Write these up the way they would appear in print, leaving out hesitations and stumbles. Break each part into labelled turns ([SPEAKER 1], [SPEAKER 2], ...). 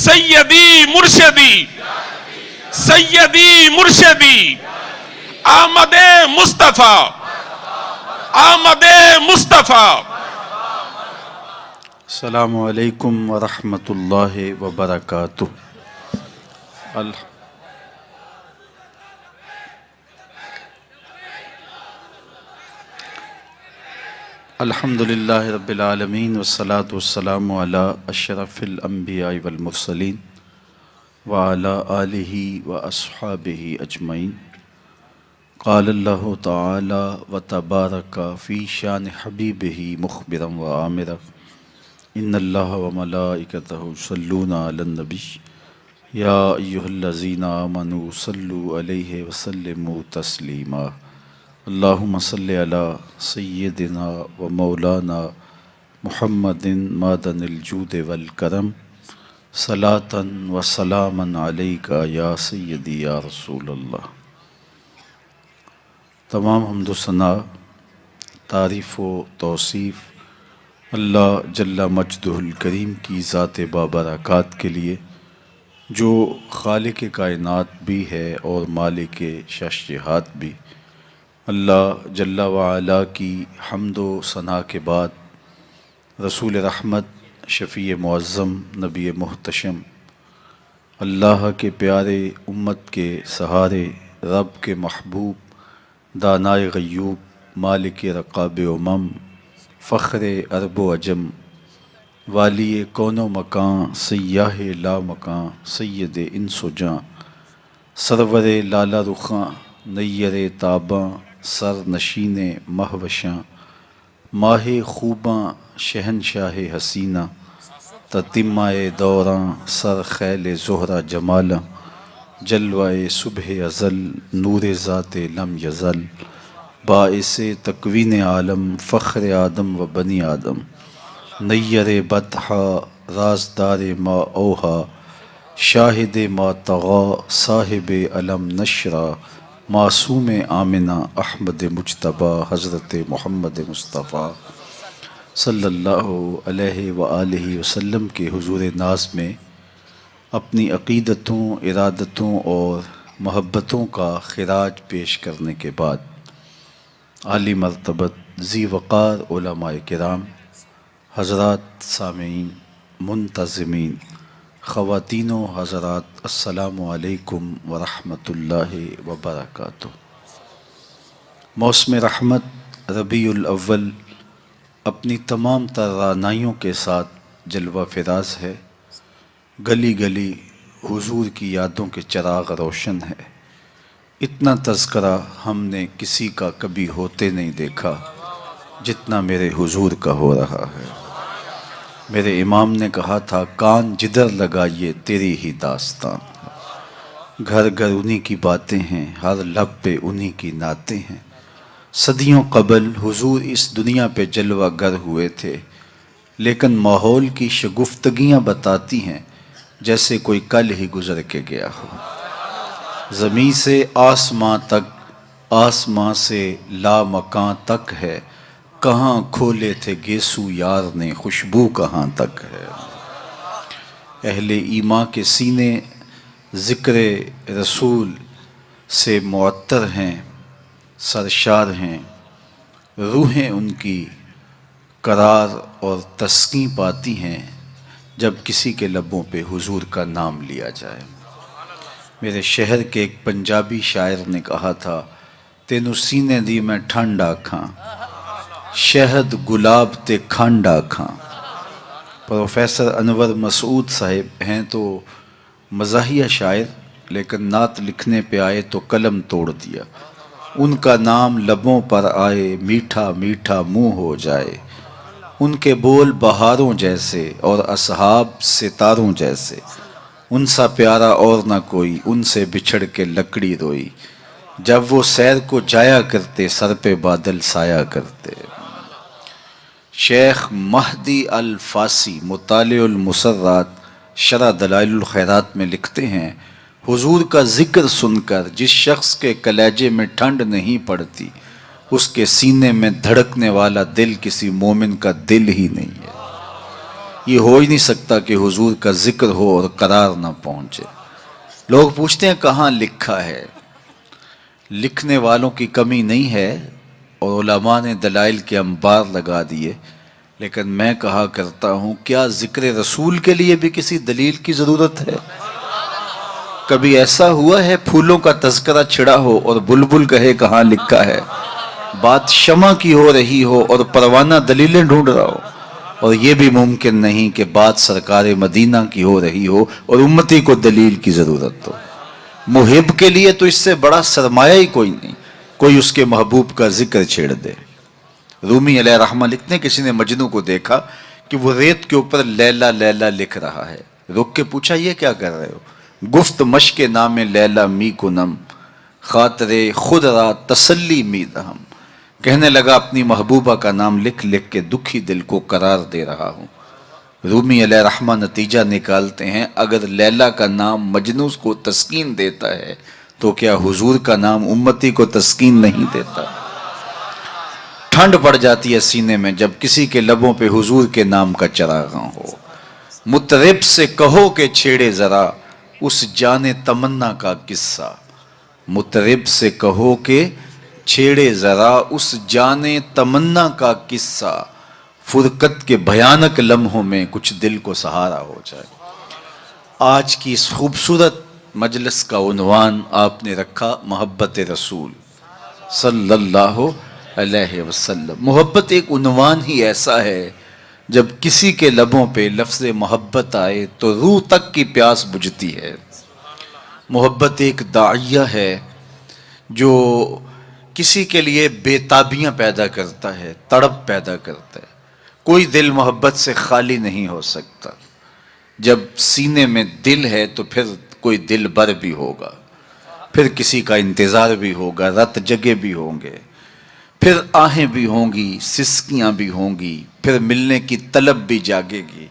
[SPEAKER 1] سیدی مرشدی سیدی مرشدی آمد مصطفیٰ آمد مصطفیٰ۔
[SPEAKER 2] السلام علیکم ورحمۃ اللہ وبرکاتہ۔ الحمد للہ رب العالمین والصلاة والسلام علی اشرف الانبیاء والمرسلین وعلی آلہ واصحابہ اجمعین۔ قال اللہ تعالی وتبارک فی شان حبیبہ مخبرا وآمرا ان اللہ وملائکتہ یصلون علی النبی یا ایہا الذین آمنوا صلوا علیہ وسلموا تسلیما۔ اللہم صلی علی سیدنا و مولانا محمد معدن الجود والکرم صلاۃ و سلاما علیک یا سیدی یا رسول اللہ۔ تمام حمد و ثنا، تعریف و توصیف اللہ جل مجدہ الکریم کی ذات بابرکات کے لیے، جو خالق کائنات بھی ہے اور مالک ششجہات بھی۔ اللہ جل وعلا کی حمد و ثنا کے بعد رسول رحمت، شفیع معظم، نبی محتشم، اللہ کے پیارے، امت کے سہارے، رب کے محبوب، دانائے غیوب، مالک رقاب امم، فخر عرب و عجم، والی کون و مکان، سیاہ لا مکان، سید انس و جاں، سرور لالا رخاں، نیر تاباں، سر نشین مہوشاں، ماہ خوباں، شہنشاہ حسینہ، تتمہ دوراں، سر خیل زہرہ جمالاں، جلوہ صبح ازل، نور ذات لم یزل، باعث تکوین عالم، فخر آدم و بنی آدم، نیر بطحا، رازدار ما اوہا، شاہد ما طغا، صاحب علم نشرہ، معصوم آمنہ، احمد مجتبیٰ، حضرت محمد مصطفیٰ صلی اللہ علیہ وآلہ وسلم کے حضور ناز میں اپنی عقیدتوں، ارادتوں اور محبتوں کا خراج پیش کرنے کے بعد، عالی مرتبت ذی وقار علماء کرام، حضرات سامعین، منتظمین، خواتین و حضرات، السلام علیکم ورحمۃ اللہ وبرکاتہ۔ موسم رحمت ربیع الاول اپنی تمام تر رعنائیوں کے ساتھ جلوہ فراز ہے۔ گلی گلی حضور کی یادوں کے چراغ روشن ہے۔ اتنا تذکرہ ہم نے کسی کا کبھی ہوتے نہیں دیکھا جتنا میرے حضور کا ہو رہا ہے۔ میرے امام نے کہا تھا، کان جدھر لگائیے تیری ہی داستان ہے۔ گھر گھر انہی کی باتیں ہیں، ہر لب پہ انہی کی نعتیں ہیں۔ صدیوں قبل حضور اس دنیا پہ جلوہ گر ہوئے تھے، لیکن ماحول کی شگفتگیاں بتاتی ہیں جیسے کوئی کل ہی گزر کے گیا ہو۔ زمین سے آسماں تک، آسماں سے لامکاں تک ہے، کہاں کھولے تھے گیسو یار نے، خوشبو کہاں تک ہے۔ اہل ایمان کے سینے ذکر رسول سے معطر ہیں، سرشار ہیں، روحیں ان کی قرار اور تسکین پاتی ہیں جب کسی کے لبوں پہ حضور کا نام لیا جائے۔ میرے شہر کے ایک پنجابی شاعر نے کہا تھا، تینوں سینے دی میں ٹھنڈ آکھاں، شہد گلاب تے کھنڈ آکھاں۔ پروفیسر انور مسعود صاحب ہیں تو مزاحیہ شاعر، لیکن نعت لکھنے پہ آئے تو قلم توڑ دیا۔ ان کا نام لبوں پر آئے، میٹھا میٹھا منہ ہو جائے۔ ان کے بول بہاروں جیسے اور اصحاب ستاروں جیسے، ان سا پیارا اور نہ کوئی، ان سے بچھڑ کے لکڑی روئی۔ جب وہ سیر کو جایا کرتے، سر پہ بادل سایا کرتے۔ شیخ مہدی الفاسی مطالع المسرات شرح دلائل الخیرات میں لکھتے ہیں، حضور کا ذکر سن کر جس شخص کے کلیجے میں ٹھنڈ نہیں پڑتی، اس کے سینے میں دھڑکنے والا دل کسی مومن کا دل ہی نہیں ہے۔ یہ ہو ہی نہیں سکتا کہ حضور کا ذکر ہو اور قرار نہ پہنچے۔ لوگ پوچھتے ہیں کہاں لکھا ہے؟ لکھنے والوں کی کمی نہیں ہے اور علماء نے دلائل کے انبار لگا دیے، لیکن میں کہا کرتا ہوں کیا ذکر رسول کے لیے بھی کسی دلیل کی ضرورت ہے؟ کبھی ایسا ہوا ہے پھولوں کا تذکرہ چھڑا ہو اور بلبل کہے کہاں لکھا ہے؟ بات شمع کی ہو رہی ہو اور پروانہ دلیلیں ڈھونڈ رہا ہو، اور یہ بھی ممکن نہیں کہ بات سرکار مدینہ کی ہو رہی ہو اور امتی کو دلیل کی ضرورت ہو۔ محب کے لیے تو اس سے بڑا سرمایہ ہی کوئی نہیں، کوئی اس کے محبوب کا ذکر چھیڑ دے۔ رومی علیہ رحمہ لکھتے ہیں کسی نے مجنو کو دیکھا کہ وہ ریت کے اوپر لیلا لیلا لکھ رہا ہے، رک کے پوچھا یہ کیا کر رہے ہو؟ گفت مشق نام لیلا می کنم، خاطر خود را تسلی می دہم، کہنے لگا اپنی محبوبہ کا نام لکھ لکھ کے دکھی دل کو قرار دے رہا ہوں۔ رومی علیہ رحمہ نتیجہ نکالتے ہیں اگر لیلا کا نام مجنو کو تسکین دیتا ہے تو کیا حضور کا نام امتی کو تسکین نہیں دیتا؟ ٹھنڈ پڑ جاتی ہے سینے میں جب کسی کے لبوں پہ حضور کے نام کا چراغاں ہو۔ مطرب سے کہو کہ چھیڑے ذرا اس جان تمنا کا قصہ، مطرب سے کہو کہ چھیڑے ذرا اس جان تمنا کا قصہ، فرقت کے بھیانک لمحوں میں کچھ دل کو سہارا ہو جائے۔ آج کی اس خوبصورت مجلس کا عنوان آپ نے رکھا محبت رسول صلی اللہ علیہ وسلم۔ محبت ایک عنوان ہی ایسا ہے جب کسی کے لبوں پہ لفظ محبت آئے تو روح تک کی پیاس بجھتی ہے۔ محبت ایک داعیہ ہے جو کسی کے لیے بے تابیاں پیدا کرتا ہے، تڑپ پیدا کرتا ہے۔ کوئی دل محبت سے خالی نہیں ہو سکتا۔ جب سینے میں دل ہے تو پھر کوئی دل بر بھی ہوگا، پھر کسی کا انتظار بھی ہوگا، رت جگے بھی ہوں گے، پھر آہیں بھی ہوں گی، سسکیاں بھی ہوں گی، پھر ملنے کی طلب بھی جاگے گی،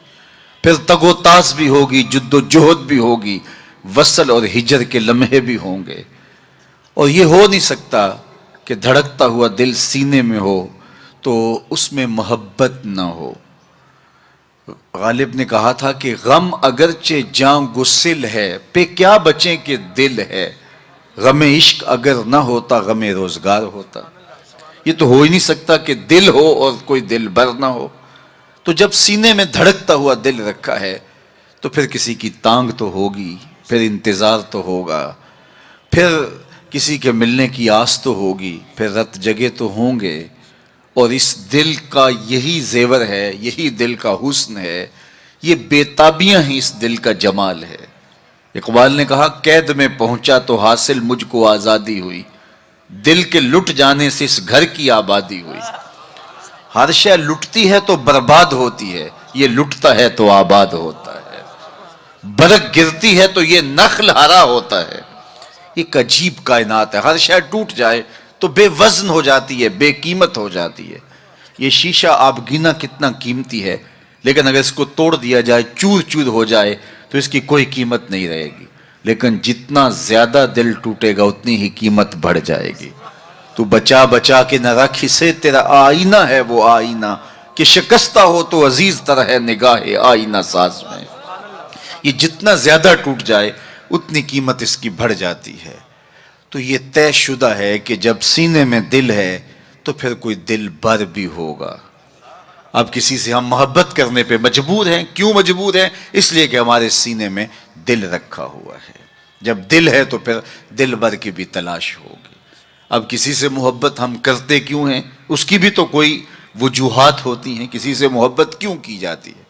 [SPEAKER 2] پھر تگ و تاز بھی ہوگی، جد و جہد بھی ہوگی، وصل اور ہجر کے لمحے بھی ہوں گے۔ اور یہ ہو نہیں سکتا کہ دھڑکتا ہوا دل سینے میں ہو تو اس میں محبت نہ ہو۔ غالب نے کہا تھا کہ غم اگرچہ جاں گسل ہے، پہ کیا بچیں کہ دل ہے، غم عشق اگر نہ ہوتا غم روزگار ہوتا۔ یہ تو ہو ہی نہیں سکتا کہ دل ہو اور کوئی دل بر نہ ہو۔ تو جب سینے میں دھڑکتا ہوا دل رکھا ہے تو پھر کسی کی تانگ تو ہوگی، پھر انتظار تو ہوگا، پھر کسی کے ملنے کی آس تو ہوگی، پھر رت جگے تو ہوں گے۔ اور اس دل کا یہی زیور ہے، یہی دل کا حسن ہے، یہ بے تابیاں ہی اس دل کا جمال ہے۔ اقبال نے کہا قید میں پہنچا تو حاصل مجھ کو آزادی ہوئی، دل کے لٹ جانے سے اس گھر کی آبادی ہوئی۔ ہر شے لٹتی ہے تو برباد ہوتی ہے، یہ لٹتا ہے تو آباد ہوتا ہے۔ برگ گرتی ہے تو یہ نخل ہرا ہوتا ہے۔ ایک عجیب کائنات ہے، ہر شے ٹوٹ جائے تو بے وزن ہو جاتی ہے، بے قیمت ہو جاتی ہے۔ یہ شیشہ آپ گنا کتنا قیمتی ہے، لیکن اگر اس کو توڑ دیا جائے، چور چور ہو جائے تو اس کی کوئی قیمت نہیں رہے گی، لیکن جتنا زیادہ دل ٹوٹے گا اتنی ہی قیمت بڑھ جائے گی۔ تو بچا بچا کے نہ رکھ اسے، تیرا آئینہ ہے وہ آئینہ کہ شکستہ ہو تو عزیز تر ہے نگاہ آئینہ ساز میں۔ یہ جتنا زیادہ ٹوٹ جائے اتنی قیمت اس کی بڑھ جاتی ہے۔ تو یہ طے شدہ ہے کہ جب سینے میں دل ہے تو پھر کوئی دل بر بھی ہوگا۔ اب کسی سے ہم محبت کرنے پہ مجبور ہیں، کیوں مجبور ہیں؟ اس لیے کہ ہمارے سینے میں دل رکھا ہوا ہے۔ جب دل ہے تو پھر دل بر کی بھی تلاش ہوگی۔ اب کسی سے محبت ہم کرتے کیوں ہیں؟ اس کی بھی تو کوئی وجوہات ہوتی ہیں، کسی سے محبت کیوں کی جاتی ہے؟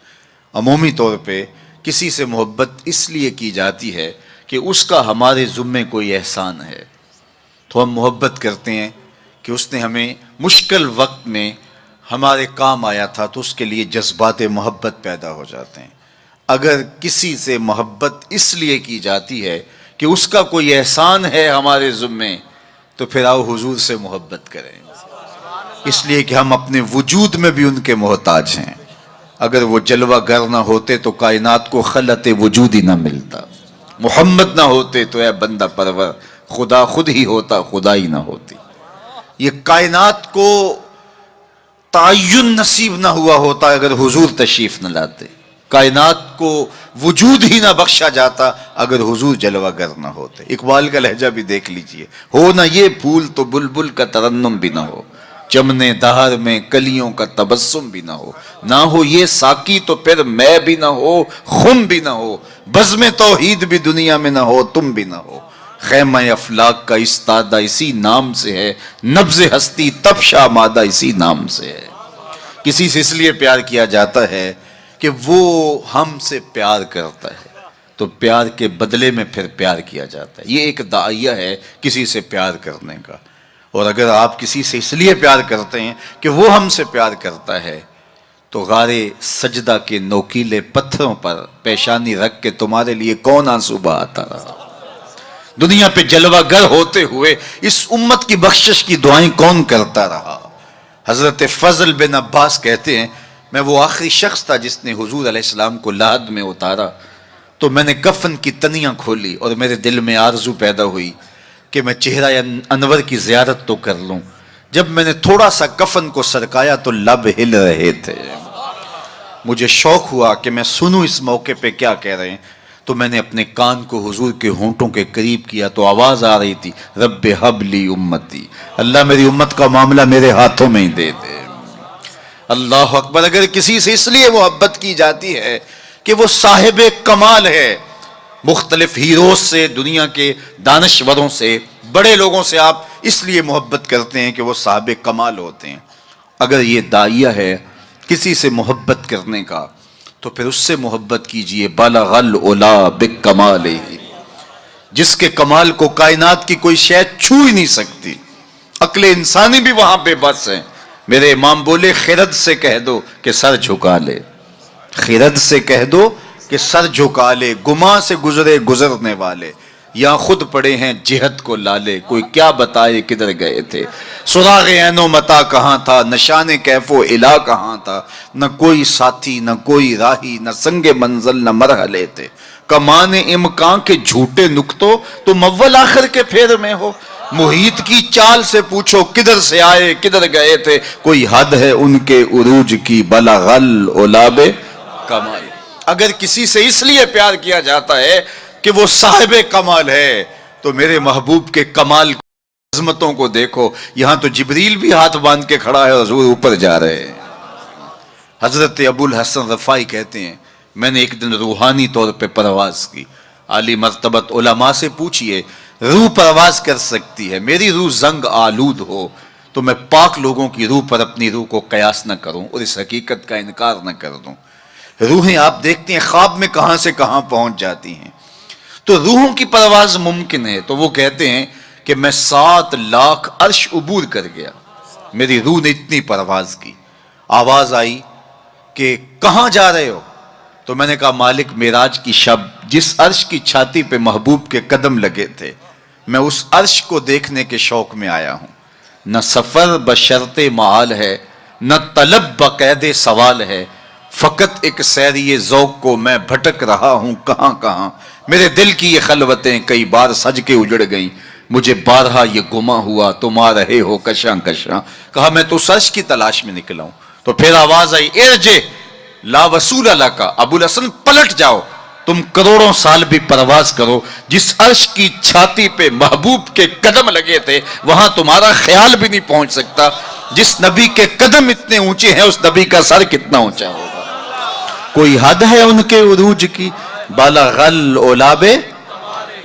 [SPEAKER 2] عمومی طور پہ کسی سے محبت اس لیے کی جاتی ہے کہ اس کا ہمارے ذمے کوئی احسان ہے، تو ہم محبت کرتے ہیں کہ اس نے ہمیں مشکل وقت میں ہمارے کام آیا تھا، تو اس کے لیے جذبات محبت پیدا ہو جاتے ہیں۔ اگر کسی سے محبت اس لیے کی جاتی ہے کہ اس کا کوئی احسان ہے ہمارے ذمے، تو پھر آؤ حضور سے محبت کریں، اس لیے کہ ہم اپنے وجود میں بھی ان کے محتاج ہیں۔ اگر وہ جلوہ گر نہ ہوتے تو کائنات کو خلعت وجود ہی نہ ملتا، محمد نہ ہوتے تو اے بندہ پرور خدا خود ہی ہوتا، خدا ہی نہ ہوتی۔ یہ کائنات کو تعین نصیب نہ ہوا ہوتا اگر حضور تشریف نہ لاتے۔ کائنات کو وجود ہی نہ بخشا جاتا اگر حضور جلوہ گر نہ ہوتے. اقبال کا لہجہ بھی دیکھ لیجئے. ہو نہ یہ پھول تو بلبل کا ترنم بھی نہ ہو، چمنے دہر میں کلیوں کا تبسم بھی نہ ہو، نہ ہو یہ ساقی تو پھر میں بھی نہ ہو، خم بھی نہ ہو، بزم توحید بھی دنیا میں نہ ہو، تم بھی نہ ہو. خیمہ افلاک کا استادہ اسی نام سے ہے، نبض ہستی تب شامادہ اسی نام سے ہے. کسی سے اس لیے پیار کیا جاتا ہے کہ وہ ہم سے پیار کرتا ہے، تو پیار کے بدلے میں پھر پیار کیا جاتا ہے. یہ ایک داعیہ ہے کسی سے پیار کرنے کا. اور اگر آپ کسی سے اس لیے پیار کرتے ہیں کہ وہ ہم سے پیار کرتا ہے تو غار سجدہ کے نوکیلے پتھروں پر پیشانی رکھ کے تمہارے لیے کون آنسو بہاتا رہا؟ دنیا پہ جلوہ گر ہوتے ہوئے اس امت کی بخشش کی دعائیں کون کرتا رہا؟ حضرت فضل بن عباس کہتے ہیں میں وہ آخری شخص تھا جس نے حضور علیہ السلام کو لحد میں اتارا تو میں نے کفن کی تنیاں کھولی اور میرے دل میں آرزو پیدا ہوئی کہ میں چہرہ انور کی زیارت تو کر لوں. جب میں نے تھوڑا سا کفن کو سرکایا تو لب ہل رہے تھے. مجھے شوق ہوا کہ میں سنوں اس موقع پہ کیا کہہ رہے ہیں، تو میں نے اپنے کان کو حضور کے ہونٹوں کے قریب کیا تو آواز آ رہی تھی رب حب لی امتی، اللہ میری امت کا معاملہ میرے ہاتھوں میں ہی دے دے. اللہ اکبر. اگر کسی سے اس لیے محبت کی جاتی ہے کہ وہ صاحب کمال ہے، مختلف ہیروز سے، دنیا کے دانشوروں سے، بڑے لوگوں سے آپ اس لیے محبت کرتے ہیں کہ وہ صاحب کمال ہوتے ہیں. اگر یہ داعیہ ہے کسی سے محبت کرنے کا تو پھر اس سے محبت کیجئے. بالغ العلا بکمالہ، جس کے کمال کو کائنات کی کوئی شے چھو ہی نہیں سکتی. عقل انسانی بھی وہاں بے بس ہے. میرے امام بولے خرد سے کہہ دو کہ سر جھکا لے، خرد سے کہہ دو کہ سر جھکا لے. گماں سے گزرے گزرنے والے یا خود پڑے ہیں جہت کو لالے، کوئی کیا بتائے کدھر گئے تھے. سراغ عین و متا کہاں تھا، نشان کیف و الا کہاں تھا. نہ کوئی ساتھی نہ کوئی راہی، نہ سنگ منزل نہ مرحلے تھے. کمان امکان کے جھوٹے نکتوں تم اول آخر کے پھیر میں ہو. محیط کی چال سے پوچھو کدھر سے آئے کدھر گئے تھے. کوئی حد ہے ان کے عروج کی، بلغ العلا بکمال. اگر کسی سے اس لیے پیار کیا جاتا ہے کہ وہ صاحب کمال ہے تو میرے محبوب کے کمال عظمتوں کو دیکھو. یہاں تو جبریل بھی ہاتھ باندھ کے کھڑا ہے اور حضور اوپر جا رہے ہیں. حضرت ابو الحسن رفاعی کہتے ہیں میں نے ایک دن روحانی طور پہ پرواز کی. عالی مرتبت علماء سے پوچھئے روح پرواز کر سکتی ہے، میری روح زنگ آلود ہو تو میں پاک لوگوں کی روح پر اپنی روح کو قیاس نہ کروں اور اس حقیقت کا انکار نہ کر دوں. روحیں آپ دیکھتے ہیں خواب میں کہاں سے کہاں پہنچ جاتی ہیں. تو روحوں کی پرواز ممکن ہے. تو وہ کہتے ہیں کہ میں 7 لاکھ عرش عبور کر گیا، میری روح نے اتنی پرواز کی. آواز آئی کہ کہاں جا رہے ہو؟ تو میں نے کہا مالک معراج کی شب جس عرش کی چھاتی پہ محبوب کے قدم لگے تھے میں اس عرش کو دیکھنے کے شوق میں آیا ہوں. نہ سفر بشرط معال ہے، نہ طلب بقید سوال ہے، فقط ایک سیری ذوق کو میں بھٹک رہا ہوں کہاں کہاں. میرے دل کی یہ خلوتیں کئی بار سج کے اجڑ گئیں، مجھے بارہا یہ گما ہوا تم آ رہے ہو کشاں کشاں. کہا میں تو سچ کی تلاش میں نکلا ہوں. تو پھر آواز آئی ارجع لا وصول لک، ابو الحسن پلٹ جاؤ، تم کروڑوں سال بھی پرواز کرو، جس عرش کی چھاتی پہ محبوب کے قدم لگے تھے وہاں تمہارا خیال بھی نہیں پہنچ سکتا. جس نبی کے قدم اتنے اونچے ہیں اس نبی کا سر کتنا اونچا ہوگا. کوئی حد ہے ان کے عروج کی، بالغ العلا بے.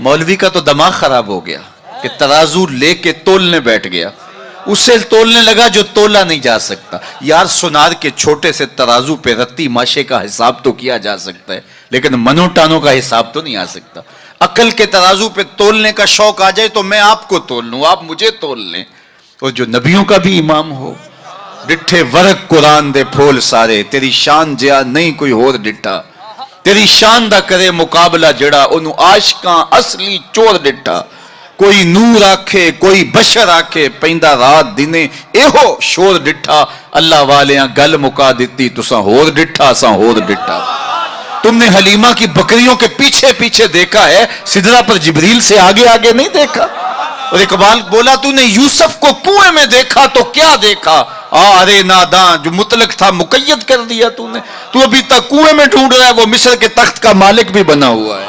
[SPEAKER 2] مولوی کا تو دماغ خراب ہو گیا کہ ترازو لے کے تولنے بیٹھ گیا، اس سے تولنے لگا جو تولا نہیں جا سکتا. یار سونار کے چھوٹے سے ترازو پہ رتی ماشے کا حساب تو کیا جا سکتا ہے لیکن منو ٹانوں کا حساب تو نہیں آ سکتا. عقل کے ترازو پہ تولنے کا شوق آ جائے تو میں آپ کو تول لوں، آپ مجھے تول لیں. اور جو نبیوں کا بھی امام ہو، ڈٹھے ورق قرآن دے پھول سارے، تیری شان جیا نہیں کوئی ہور ڈٹھا، تیری شان دا کرے مقابلہ جڑا انہوں عاشقاں اصلی چور ڈٹھا. کوئی نور آکھے کوئی بشر آکھے پیندا رات دینے ایہو شور ڈٹھا. اللہ والیاں گل مکا دیتی تساں ہور ڈٹھا ساں ہور ڈٹھا. تم نے حلیمہ کی بکریوں کے پیچھے پیچھے دیکھا ہے، سدرہ پر جبریل سے آگے آگے نہیں دیکھا. اور اقبال بولا تو نے یوسف کو کنویں میں دیکھا تو کیا دیکھا،
[SPEAKER 3] ارے ناداں، جو مطلق تھا مقید کر دیا تو نے، تو ابھی تک کنویں میں ڈھونڈ رہا ہے، وہ مصر کے تخت کا مالک بھی بنا ہوا ہے۔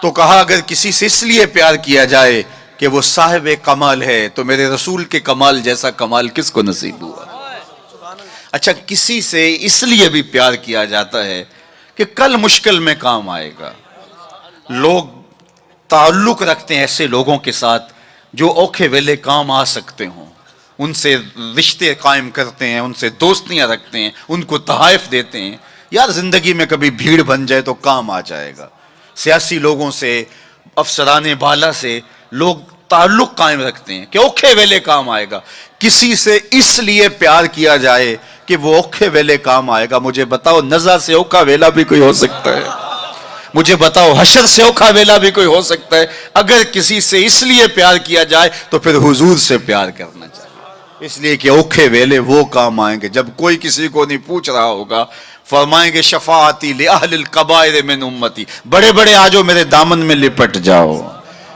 [SPEAKER 3] تو کہا اگر کسی سے اس لیے پیار کیا جائے کہ وہ صاحب کمال ہے تو میرے رسول کے کمال جیسا کمال کس کو نصیب ہوا؟ اچھا، کسی سے اس لیے بھی پیار کیا جاتا ہے کہ کل مشکل میں کام آئے گا۔ لوگ تعلق رکھتے ہیں ایسے لوگوں کے ساتھ جو اوکھے ویلے کام آ سکتے ہوں، ان سے رشتے قائم کرتے ہیں، ان سے دوستیاں رکھتے ہیں، ان کو تحائف دیتے ہیں۔ یار زندگی میں کبھی بھیڑ بن جائے تو کام آ جائے گا۔ سیاسی لوگوں سے، افسران بالا سے لوگ تعلق قائم رکھتے ہیں کہ اوکھے ویلے کام آئے گا۔ کسی سے اس لیے پیار کیا جائے کہ وہ اوکھے ویلے کام آئے گا۔ مجھے بتاؤ نزع سے اوکھا ویلا بھی کوئی ہو سکتا ہے؟ مجھے بتاؤ حشر سے اوکھا ویلا بھی کوئی ہو سکتا ہے؟ اگر کسی سے اس لیے پیار کیا جائے تو پھر حضور سے پیار کرنا چاہیے، اس لیے کہ اوکھے ویلے وہ کام آئیں گے جب کوئی کسی کو نہیں پوچھ رہا ہوگا۔ فرمائیں گے شفاعتی لأہل القبائر من امتی، بڑے بڑے آجو میرے دامن میں لپٹ جاؤ۔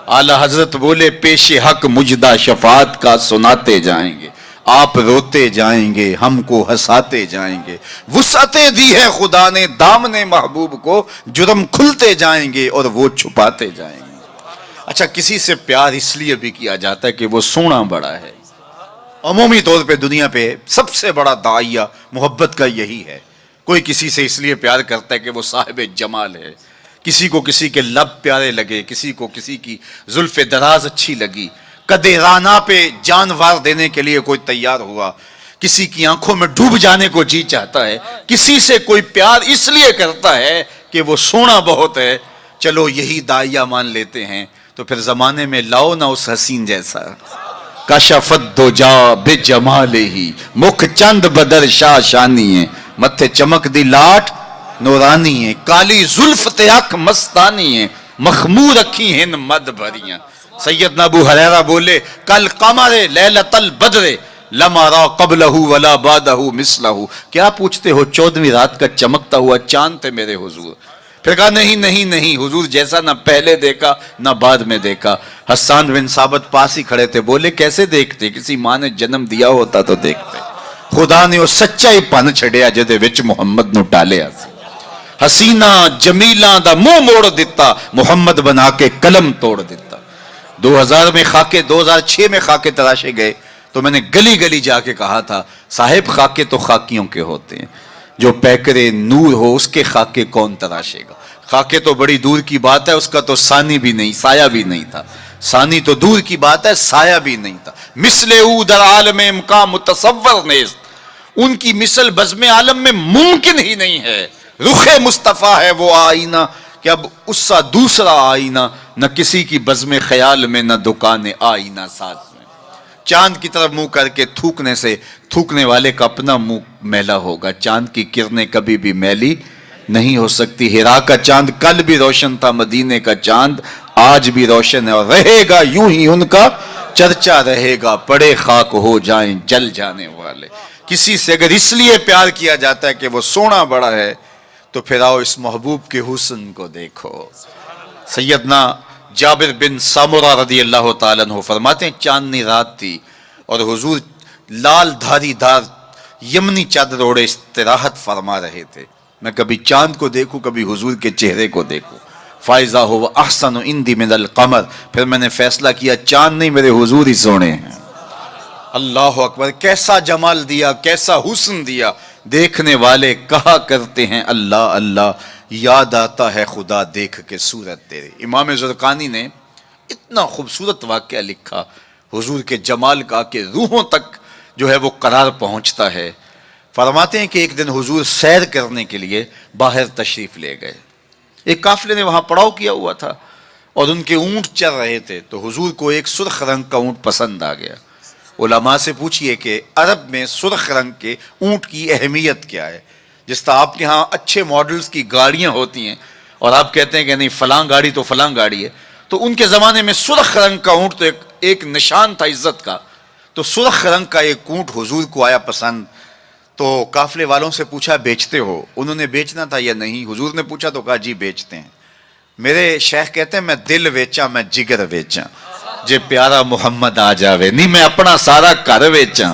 [SPEAKER 3] اعلی حضرت بولے پیش حق مجدہ شفاعت کا سناتے جائیں گے، آپ روتے جائیں گے، ہم کو ہنساتے جائیں گے۔ وسعتیں دی ہے خدا نے دامن محبوب کو، جرم کھلتے جائیں گے اور وہ چھپاتے جائیں گے۔ اچھا، کسی سے پیار اس لیے بھی کیا جاتا ہے کہ وہ سونا بڑا ہے۔ عمومی طور پہ دنیا پہ سب سے بڑا داعیہ محبت کا یہی ہے۔ کوئی کسی سے اس لیے پیار کرتا ہے کہ وہ صاحب جمال ہے، کسی کو کسی کے لب پیارے لگے، کسی کو کسی کی زلف دراز اچھی لگی، قد رانا پہ جان وار دینے کے لیے کوئی تیار ہوا، کسی کی آنکھوں میں ڈوب جانے کو جی چاہتا ہے، کسی سے کوئی پیار اس لیے کرتا ہے کہ وہ سونا بہت ہے۔ چلو یہی داعیہ مان لیتے ہیں تو پھر زمانے میں لاؤ نہ اس حسین جیسا۔ کشفت دجا بجمالہ، مکھ چند بدر شاہ شانی ہے، متھے چمک دی لاٹ نورانی ہے، کالی زلف تے اکھ مستانی ہے، مخمور اکھی ہن مد بھریاں۔ سیدنا ابو ہریرہ بولے کل قمر لیلۃ البدر لم ارى قبلہ ولا بعدہ مثلہ، کیا پوچھتے ہو 14ویں رات کا چمکتا ہوا چاند تھے میرے حضور؟ پھر کہا نہیں نہیں نہیں، حضور جیسا نہ پہلے دیکھا نہ بعد میں دیکھا۔ حسان بن ثابت پاس ہی کھڑے تھے، بولے کیسے دیکھتے؟ کسی ماں نے جنم دیا ہوتا تو دیکھتے۔ خدا نے وہ سچائی پن چھڑیا جدے وچ محمد نو ٹالیا سی۔ حسینہ جمیلاں دا منہ موڑ دیتا، محمد بنا کے قلم توڑ دیتا۔ 2000 میں خاکے، 2006 میں خاکے تراشے گئے تو میں نے گلی گلی جا کے کہا تھا صاحب خاکے تو خاکیوں کے ہوتے ہیں، جو پیکرے نور ہو اس کے خاکے کون تراشے گا؟ خاکے تو بڑی دور کی بات ہے، اس کا تو ثانی بھی نہیں، سایہ بھی نہیں تھا۔ ثانی تو دور کی بات ہے، سایہ بھی نہیں تھا۔ مثل او در عالم امکان متصور نیست، ان کی مثل بزم عالم میں ممکن ہی نہیں ہے۔ رخ مصطفیٰ ہے وہ آئینہ کہ اب اس سا دوسرا آئینہ نہ کسی کی بزم خیال میں، نہ دکان آئینہ ساز میں۔ چاند کی طرف منہ کر کے تھوکنے سے تھوکنے والے کا اپنا منہ میلا ہوگا۔ چاند کی کرنیں کبھی بھی میلی نہیں ہو سکتی۔ ہرا کا چاند کل بھی روشن تھا، مدینے کا چاند آج بھی روشن ہے، اور رہے گا یوں ہی ان کا چرچا رہے گا، پڑے خاک ہو جائیں جل جانے والے۔ کسی سے اگر اس لیے پیار کیا جاتا ہے کہ وہ سونا بڑا ہے تو پھر آؤ اس محبوب کے حسن کو دیکھو۔ سیدنا جابر بن سامورہ رضی اللہ تعالیٰ عنہ فرماتے ہیں چاندنی رات تھی اور حضور لال دھاری دار یمنی چادر اوڑے استراحت فرما رہے تھے۔ میں کبھی چاند کو دیکھوں، کبھی حضور کے چہرے کو دیکھوں۔ فائزہ ہو احسن عندی من القمر، پھر میں نے فیصلہ کیا چاند نہیں میرے حضور ہی سونے ہیں۔ اللہ اکبر، کیسا جمال دیا، کیسا حسن دیا۔ دیکھنے والے کہا کرتے ہیں اللہ اللہ، یاد آتا ہے خدا دیکھ کے صورت تیرے۔ امام زرقانی نے اتنا خوبصورت واقعہ لکھا حضور کے جمال کا کہ روحوں تک جو ہے وہ قرار پہنچتا ہے۔ فرماتے ہیں کہ ایک دن حضور سیر کرنے کے لیے باہر تشریف لے گئے۔ ایک قافلے نے وہاں پڑاؤ کیا ہوا تھا اور ان کے اونٹ چل رہے تھے، تو حضور کو ایک سرخ رنگ کا اونٹ پسند آ گیا۔ علماء سے پوچھئے کہ عرب میں سرخ رنگ کے اونٹ کی اہمیت کیا ہے؟ جس طرح آپ کے ہاں اچھے ماڈلز کی گاڑیاں ہوتی ہیں اور آپ کہتے ہیں کہ نہیں فلاں گاڑی تو فلاں گاڑی ہے، تو ان کے زمانے میں سرخ رنگ کا اونٹ تو ایک نشان تھا عزت کا۔ تو سرخ رنگ کا ایک اونٹ حضور کو آیا پسند، تو قافلے والوں سے پوچھا بیچتے ہو؟ انہوں نے بیچنا تھا یا نہیں؟ حضور نے پوچھا تو کہا جی بیچتے ہیں۔ میرے شیخ کہتے ہیں میں دل ویچاں میں جگر ویچاں، جے پیارا محمد آ جاوے، نہیں میں اپنا سارا گھر ویچاں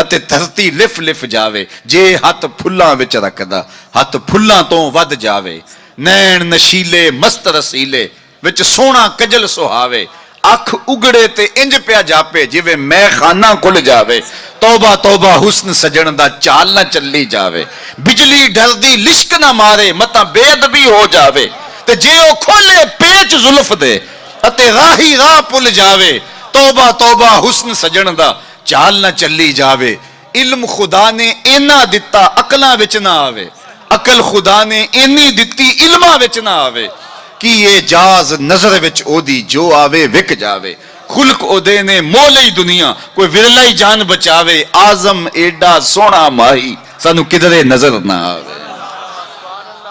[SPEAKER 3] ਅਤੇ ਧਰਤੀ ਲਿਫ ਲਿਫ ਜਾਵੇ। ਜੇ ਹੱਥ ਫੁੱਲਾਂ ਵਿੱਚ ਰੱਖਦਾ ਹੱਥ ਫੁੱਲਾਂ ਤੋਂ ਵੱਧ ਜਾਵੇ। ਨੈਣ ਨਸ਼ੀਲੇ ਮਸਤ ਰਸੀਲੇ ਵਿੱਚ ਸੋਹਣਾ ਕਜਲ ਸੁਹਾਵੇ। ਅੱਖ ਉਗੜੇ ਤੇ ਇੰਜ ਪਿਆ ਜਾਪੇ ਜਿਵੇਂ ਮੈਂ ਖਾਨਾ ਖੁੱਲ ਜਾਵੇ। ਤੌਬਾ ਤੌਬਾ ਹੁਸਨ ਸਜਣ ਦਾ ਚਾਲ ਨਾ ਚੱਲੀ ਜਾਵੇ। ਬਿਜਲੀ ਡਰਦੀ ਲਿਸ਼ਕ ਨਾ ਮਾਰੇ ਮਤਾਂ ਬੇਅਦਬੀ ਹੋ ਜਾਵੇ। ਤੇ ਜੇ ਉਹ ਖੋਲੇ ਪੇਚ ਜ਼ੁਲਫ ਦੇ ਅਤੇ ਰਾਹੀ ਰਾਹ ਭੁੱਲ ਜਾਵੇ। ਤੌਬਾ ਤੌਬਾ ਹੁਸਨ ਸਜਣ ਦਾ ਚਾਲ ਨਾ ਚੱਲੀ ਜਾਵੇ। ਇਲਮ ਖੁਦਾ ਨੇ ਇੰਨਾ ਦਿੱਤਾ ਅਕਲਾਂ ਵਿੱਚ ਨਾ ਆਵੇ। ਅਕਲ ਖੁਦਾ ਨੇ ਇੰਨੀ ਦਿੱਤੀ ਇਲਮਾਂ ਵਿੱਚ ਨਾ ਆਵੇ ਕਿ ਇਹ ਜਾਜ਼ ਨਜ਼ਰ ਵਿੱਚ ਉਹਦੀ ਜੋ ਆਵੇ ਵਿਕ ਜਾਵੇ। ਖੁਲਕ ਉਹਦੇ ਨੇ ਮੋਹ ਲਈ ਦੁਨੀਆ ਕੋਈ ਵਿਰਲਾ ਹੀ ਜਾਨ ਬਚਾਵੇ। ਆਜ਼ਮ ਏਡਾ ਸੋਹਣਾ ਮਾਹੀ ਸਾਨੂੰ ਕਿਧਰੇ ਨਜ਼ਰ ਨਾ ਆਵੇ।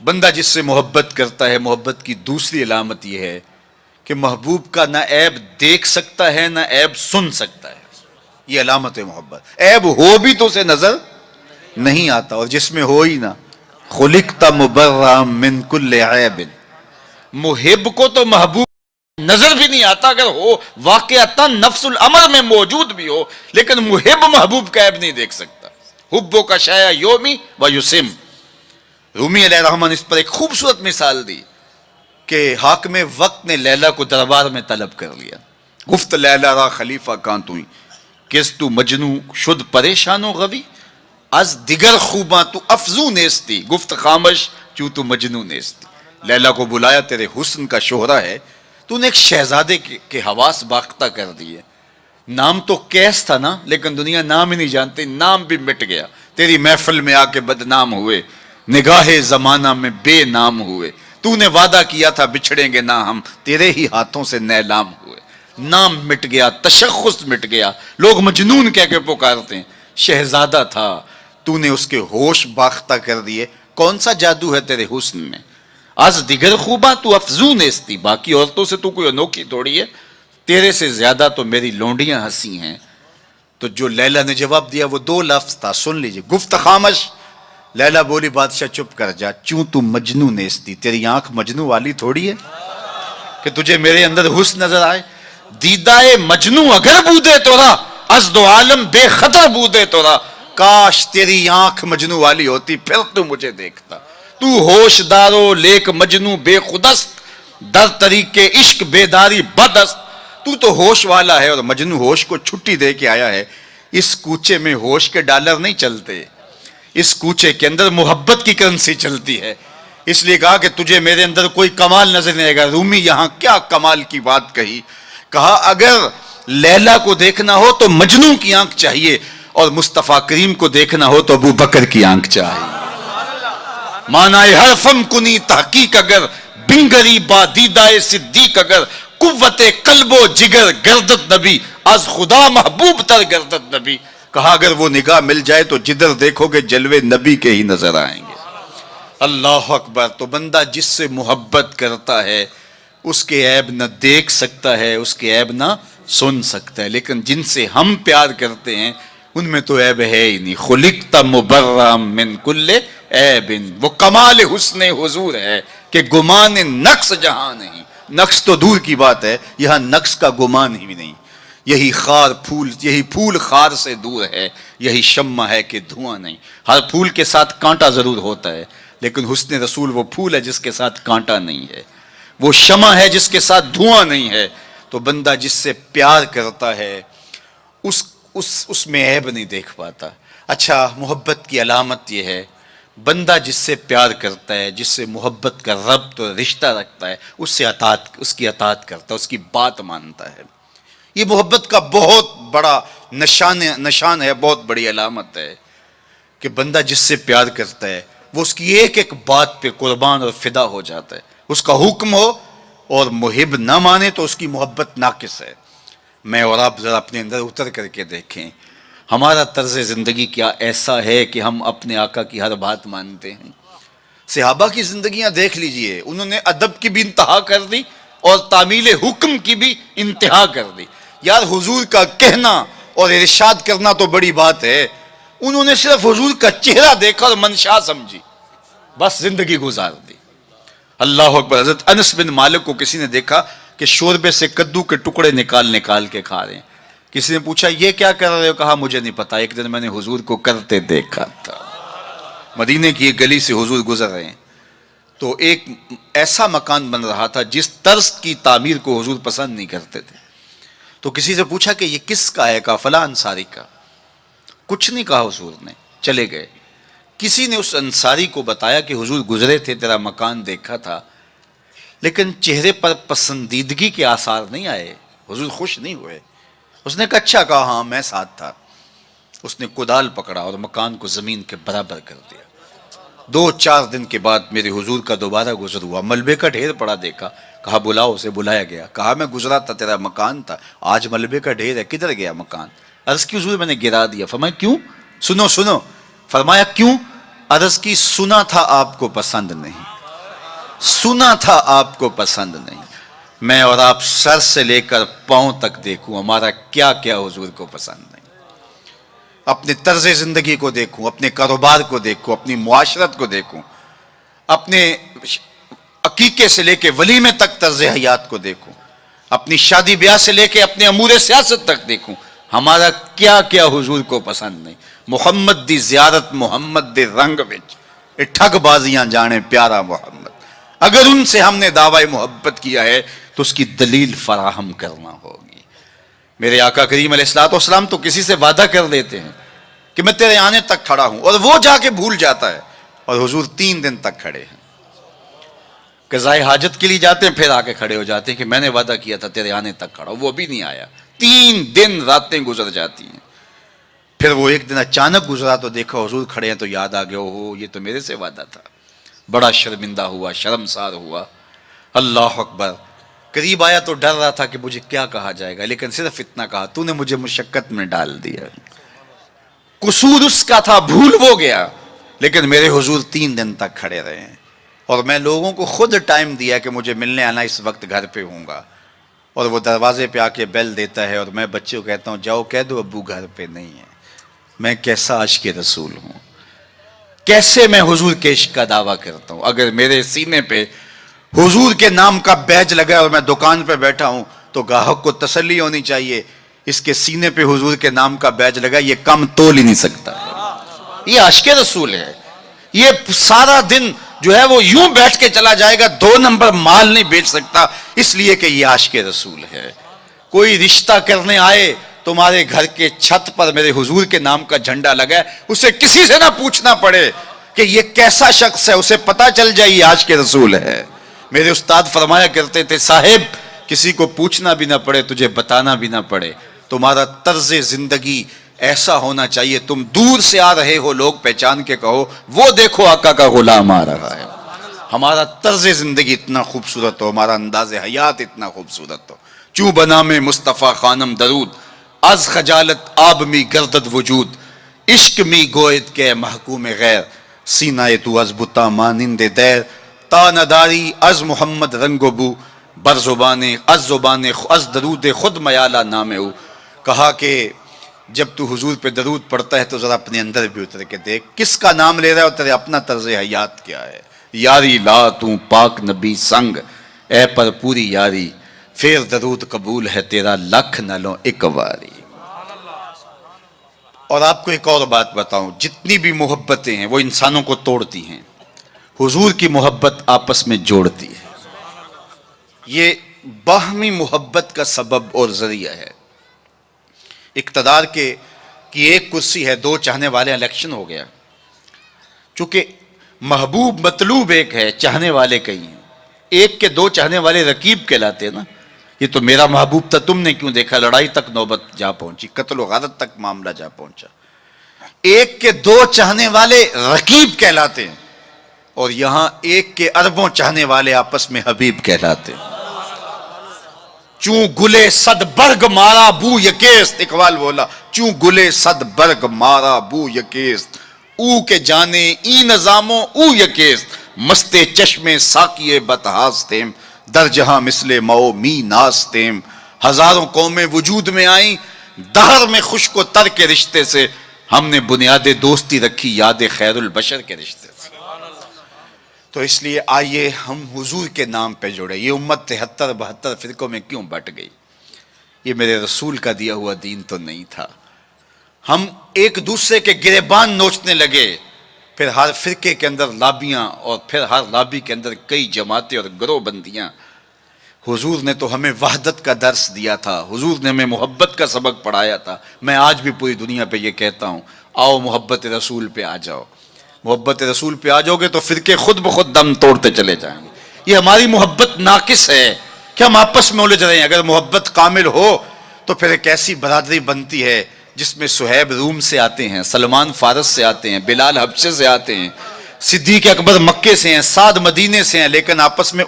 [SPEAKER 3] بندہ جس سے محبت کرتا ہے، محبت کی دوسری علامت یہ ہے کہ محبوب کا نہ عیب دیکھ سکتا ہے نہ عیب سن سکتا ہے. یہ علامت ہے محبت. عیب ہو بھی تو اسے نظر نہیں آتا، اور جس میں ہو ہی نہ، خلقت مبرأ من کل عیب. محب کو تو محبوب نظر بھی نہیں آتا، اگر ہو واقعتا نفس الامر میں موجود بھی ہو، لیکن محب محبوب کا عیب نہیں دیکھ سکتا. حبو کا شایا یومی و یسم. رومی علیہ الرحمہ نے اس پر ایک خوبصورت مثال دی کہ حاکم وقت نے لیلا کو دربار میں طلب کر لیا. گفت لیلا را خلیفہ کان توئی کس تو مجنو شد پریشان و غوی از دیگر خوباں تو افزو نیستی گفت خامش چوں تو مجنو نیستی. لیلا کو بلایا، تیرے حسن کا شہرہ ہے، تو نے ایک شہزادے کے حواس باختہ کر دیے. نام تو کیس تھا نا، لیکن دنیا نام ہی نہیں جانتی، نام بھی مٹ گیا. تیری محفل میں آ کے بدنام ہوئے، نگاہ زمانہ میں بے نام ہوئے. تو نے وعدہ کیا تھا بچھڑیں گے نہ ہم، تیرے ہی ہاتھوں سے نیلام ہوئے. نام مٹ گیا، تشخص مٹ گیا، لوگ مجنون کہہ کے پکارتے ہیں. شہزادہ تھا، تو نے اس کے ہوش باختہ کر دیے. کون سا جادو ہے تیرے حسن میں؟ از دیگر خوباں تو افزو نیستی. باقی عورتوں سے تو کوئی انوکھی تھوڑی ہے، تیرے سے زیادہ تو میری لونڈیاں ہنسی ہیں. تو جو لیلا نے جواب دیا وہ دو لفظ تھا، سن لیجئے. گفت خامش. لیلا بولی بادشاہ چپ کر جا، چوں تو مجنو نیستی. تیری آنکھ مجنو والی تھوڑی ہے کہ تجھے میرے اندر حسن نظر آئے. دیدائے مجنو اگر بودے تورا از دو عالم بے خطر بودے تورا. کاش تیری آنکھ مجنو والی ہوتی، پھر تو مجھے دیکھتا. تو ہوش دارو لیک مجنو بے خودست در طریق عشق بیداری بدست. تو ہوش والا ہے اور مجنو ہوش کو چھٹی دے کے آیا ہے. اس کوچے میں ہوش کے ڈالر نہیں چلتے، اس کوچے کے اندر محبت کی کرنسی چلتی ہے. اس لیے کہا کہ تجھے میرے اندر کوئی کمال نظر نہیں آئے گا. رومی یہاں کیا کمال کی بات کہی. کہا اگر لیلا کو دیکھنا ہو تو مجنو کی آنکھ چاہیے، اور مصطفیٰ کریم کو دیکھنا ہو تو ابو بکر کی آنکھ چاہیے. مانائے حرفم کنی تحقیق اگر بنگری با دیدائے صدیق اگر قوت قلب و جگر گردت نبی از خدا محبوب تر گردت نبی. کہا اگر وہ نگاہ مل جائے تو جدھر دیکھو گے جلوے نبی کے ہی نظر آئیں گے. اللہ اکبر. تو بندہ جس سے محبت کرتا ہے اس کے عیب نہ دیکھ سکتا ہے، اس کے عیب نہ سن سکتا ہے. لیکن جن سے ہم پیار کرتے ہیں ان میں تو عیب ہے ہی نہیں. خلقت مبرأ من کل عیب. وہ کمال حسن حضور ہے کہ گمان نقص جہاں نہیں. نقص تو دور کی بات ہے، یہاں نقص کا گمان ہی نہیں. یہی پھول خار سے دور ہے، یہی شمع ہے کہ دھواں نہیں. ہر پھول کے ساتھ کانٹا ضرور ہوتا ہے، لیکن حسن رسول وہ پھول ہے جس کے ساتھ کانٹا نہیں ہے، وہ شمع ہے جس کے ساتھ دھواں نہیں ہے. تو بندہ جس سے پیار کرتا ہے اس میں عیب نہیں دیکھ پاتا. اچھا، محبت کی علامت یہ ہے بندہ جس سے پیار کرتا ہے، جس سے محبت کا ربط اور رشتہ رکھتا ہے، اس کی اطاعت کرتا ہے، اس کی بات مانتا ہے. یہ محبت کا بہت بڑا نشان ہے، بہت بڑی علامت ہے کہ بندہ جس سے پیار کرتا ہے وہ اس کی ایک ایک بات پہ قربان اور فدا ہو جاتا ہے. اس کا حکم ہو اور محب نہ مانے تو اس کی محبت ناقص ہے. میں اور آپ ذرا اپنے اندر اتر کر کے دیکھیں، ہمارا طرز زندگی کیا ایسا ہے کہ ہم اپنے آقا کی ہر بات مانتے ہیں. صحابہ کی زندگیاں دیکھ لیجئے، انہوں نے ادب کی بھی انتہا کر دی اور تعمیل حکم کی بھی انتہا کر دی. یار حضور کا کہنا اور ارشاد کرنا تو بڑی بات ہے، انہوں نے صرف حضور کا چہرہ دیکھا اور منشا سمجھی، بس زندگی گزار دی. اللہ اکبر. حضرت انس بن مالک کو کسی نے دیکھا کہ شوربے سے کدو کے ٹکڑے نکال کے کھا رہے ہیں. کسی نے پوچھا یہ کیا کر رہے ہو؟ کہا مجھے نہیں پتا، ایک دن میں نے حضور کو کرتے دیکھا تھا. مدینے کی ایک گلی سے حضور گزر رہے ہیں تو ایک ایسا مکان بن رہا تھا جس طرز کی تعمیر کو حضور پسند نہیں کرتے تھے. تو کسی سے پوچھا کہ یہ کس کا ہے؟ کہا فلاں انصاری کا. کچھ نہیں کہا حضور نے، چلے گئے. کسی نے اس انصاری کو بتایا کہ حضور گزرے تھے، تیرا مکان دیکھا تھا، لیکن چہرے پر پسندیدگی کے آثار نہیں آئے، حضور خوش نہیں ہوئے. اس نے کہا اچھا. کہا ہاں میں ساتھ تھا. اس نے کدال پکڑا اور مکان کو زمین کے برابر کر دیا. 2-4 دن کے بعد میرے حضور کا دوبارہ گزر ہوا، ملبے کا ڈھیر پڑا دیکھا. کہا بلاؤ. اسے بلایا گیا. کہا میں گزرا تھا، تیرا مکان تھا، آج ملبے کا ڈھیر ہے، کدھر گیا مکان؟ عرض کی حضور میں نے گرا دیا. فرمایا کیوں؟ سنو. فرمایا کیوں؟ عرض کی سنا تھا آپ کو پسند نہیں. سنا تھا آپ کو پسند نہیں. میں اور آپ سر سے لے کر پاؤں تک دیکھوں ہمارا کیا کیا حضور کو پسند نہیں. اپنے طرز زندگی کو دیکھوں, اپنے کاروبار کو دیکھوں, اپنی معاشرت کو دیکھوں, اپنے عقیقے سے لے کے ولیمے تک طرز حیات کو دیکھوں, اپنی شادی بیاہ سے لے کے اپنے امور سیاست تک دیکھوں ہمارا کیا کیا حضور کو پسند نہیں. محمد دی زیارت محمد دے رنگ وچ اے ٹھگ بازیاں جانے پیارا محمد. اگر ان سے ہم نے دعوی محبت کیا ہے تو اس کی دلیل فراہم کرنا ہوگی. میرے آقا کریم علیہ الصلوۃ والسلام تو کسی سے وعدہ کر دیتے ہیں کہ میں تیرے آنے تک کھڑا ہوں, اور وہ جا کے بھول جاتا ہے, اور حضور 3 دن تک کھڑے ہیں. قضائے حاجت کے لیے جاتے ہیں, پھر آ کے کھڑے ہو جاتے ہیں کہ میں نے وعدہ کیا تھا تیرے آنے تک کھڑا ہوں, وہ بھی نہیں آیا. 3 دن راتیں گزر جاتی ہیں. پھر وہ ایک دن اچانک گزرا تو دیکھا حضور کھڑے ہیں, تو یاد آ گیا ہو یہ تو میرے سے وعدہ تھا. بڑا شرمندہ ہوا, شرمسار ہوا. اللہ اکبر. قریب آیا تو ڈر رہا تھا کہ مجھے کیا کہا جائے گا, لیکن صرف اتنا کہا تو نے مجھے مشقت میں ڈال دیا. قصور اس کا تھا, بھول وہ گیا, لیکن میرے حضور 3 دن تک کھڑے رہے ہیں. اور میں لوگوں کو خود ٹائم دیا کہ مجھے ملنے آنا, اس وقت گھر پہ ہوں گا. اور وہ دروازے پہ آ کے بیل دیتا ہے, اور میں بچے کو کہتا ہوں جاؤ کہہ دو ابو گھر پہ نہیں ہے. میں کیسا عاشق رسول ہوں, کیسے میں حضور کے عشق کا دعویٰ کرتا ہوں. اگر میرے سینے پہ حضور کے نام کا بیج لگا ہے اور میں دکان پہ بیٹھا ہوں تو گاہک کو تسلی ہونی چاہیے, اس کے سینے پہ حضور کے نام کا بیج لگا, یہ کم تول ہی نہیں سکتا. یہ عاشق رسول ہے. یہ سارا دن جو ہے وہ یوں بیٹھ کے چلا جائے گا, 2 نمبر مال نہیں بیچ سکتا, اس لیے کہ یہ عاشق رسول ہے. کوئی رشتہ کرنے آئے تمہارے گھر کے چھت پر میرے حضور کے نام کا جھنڈا لگا ہے, اسے کسی سے نہ پوچھنا پڑے کہ یہ کیسا شخص ہے, اسے پتا چل جائے یہ عاشق رسول ہے. میرے استاد فرمایا کرتے تھے صاحب کسی کو پوچھنا بھی نہ پڑے, تجھے بتانا بھی نہ پڑے, تمہارا طرز زندگی ایسا ہونا چاہیے تم دور سے آ رہے ہو لوگ پہچان کے کہو وہ دیکھو آقا کا غلام آ رہا ہے. ہمارا طرز زندگی اتنا خوبصورت ہو, ہمارا انداز حیات اتنا خوبصورت ہو. چوں بنا میں مصطفیٰ خانم درود, از خجالت آب می گردد وجود, عشق می گوید کے محکوم غیر, سینہ تو از بتا مانند دیر, تا نداری از محمد رنگ و بو, بر زبان از درود خود میالہ نام او. کہا کہ جب تو حضور پہ درود پڑھتا ہے تو ذرا اپنے اندر بھی اتر کے دیکھ کس کا نام لے رہا ہے اور تیرے اپنا طرز حیات کیا ہے. یاری لا تو پاک نبی سنگ, اے پر پوری یاری, پھر درود قبول ہے تیرا لکھ نہ لو ایک واری. اور آپ کو ایک اور بات بتاؤں, جتنی بھی محبتیں ہیں وہ انسانوں کو توڑتی ہیں, حضور کی محبت آپس میں جوڑتی ہے. یہ باہمی محبت کا سبب اور ذریعہ ہے. اقتدار کی ایک کرسی ہے, 2 چاہنے والے, الیکشن ہو گیا. چونکہ محبوب مطلوب ایک ہے, چاہنے والے کئی ہیں. ایک کے 2 چاہنے والے رقیب کہلاتے ہیں نا. یہ تو میرا محبوب تھا, تم نے کیوں دیکھا, لڑائی تک نوبت جا پہنچی, قتل و غارت تک معاملہ جا پہنچا. ایک کے 2 چاہنے والے رقیب کہلاتے ہیں, اور یہاں ایک کے اربوں چاہنے والے آپس میں حبیب کہلاتے ہیں. چوں گلے صد برگ مارا بو یکیست, اقبال بولا چوں گلے صد برگ مارا بو یکیست, او کے جانے ای نظاموں او یکیست, مستے چشمے ساکیے بتہاستیم, در جہاں مثل مو می ناستیم. ہزاروں قومیں وجود میں آئیں, دہر میں خشک و تر کے رشتے سے, ہم نے بنیاد دوستی رکھی یاد خیر البشر کے رشتے سے. تو اس لیے آئیے ہم حضور کے نام پہ جڑے. یہ امت 73-72 فرقوں میں کیوں بٹ گئی؟ یہ میرے رسول کا دیا ہوا دین تو نہیں تھا. ہم ایک دوسرے کے گریبان نوچنے لگے, پھر ہر فرقے کے اندر لابیاں, اور پھر ہر لابی کے اندر کئی جماعتیں اور گروہ بندیاں. حضور نے تو ہمیں وحدت کا درس دیا تھا, حضور نے ہمیں محبت کا سبق پڑھایا تھا. میں آج بھی پوری دنیا پہ یہ کہتا ہوں, آؤ محبت رسول پہ آ جاؤ. محبت رسول پہ آ جاؤ گے تو فرقے خود بخود دم توڑتے چلے جائیں گے. یہ ہماری محبت ناقص ہے کہ ہم آپس میں الجھ رہے ہیں. اگر محبت کامل ہو تو پھر ایک ایسی برادری بنتی ہے جس میں صہیب روم سے آتے ہیں, سلمان فارس سے آتے ہیں, بلال حبشے سے آتے ہیں, صدیق اکبر مکے سے ہیں, سعد مدینے سے ہیں, لیکن آپس میں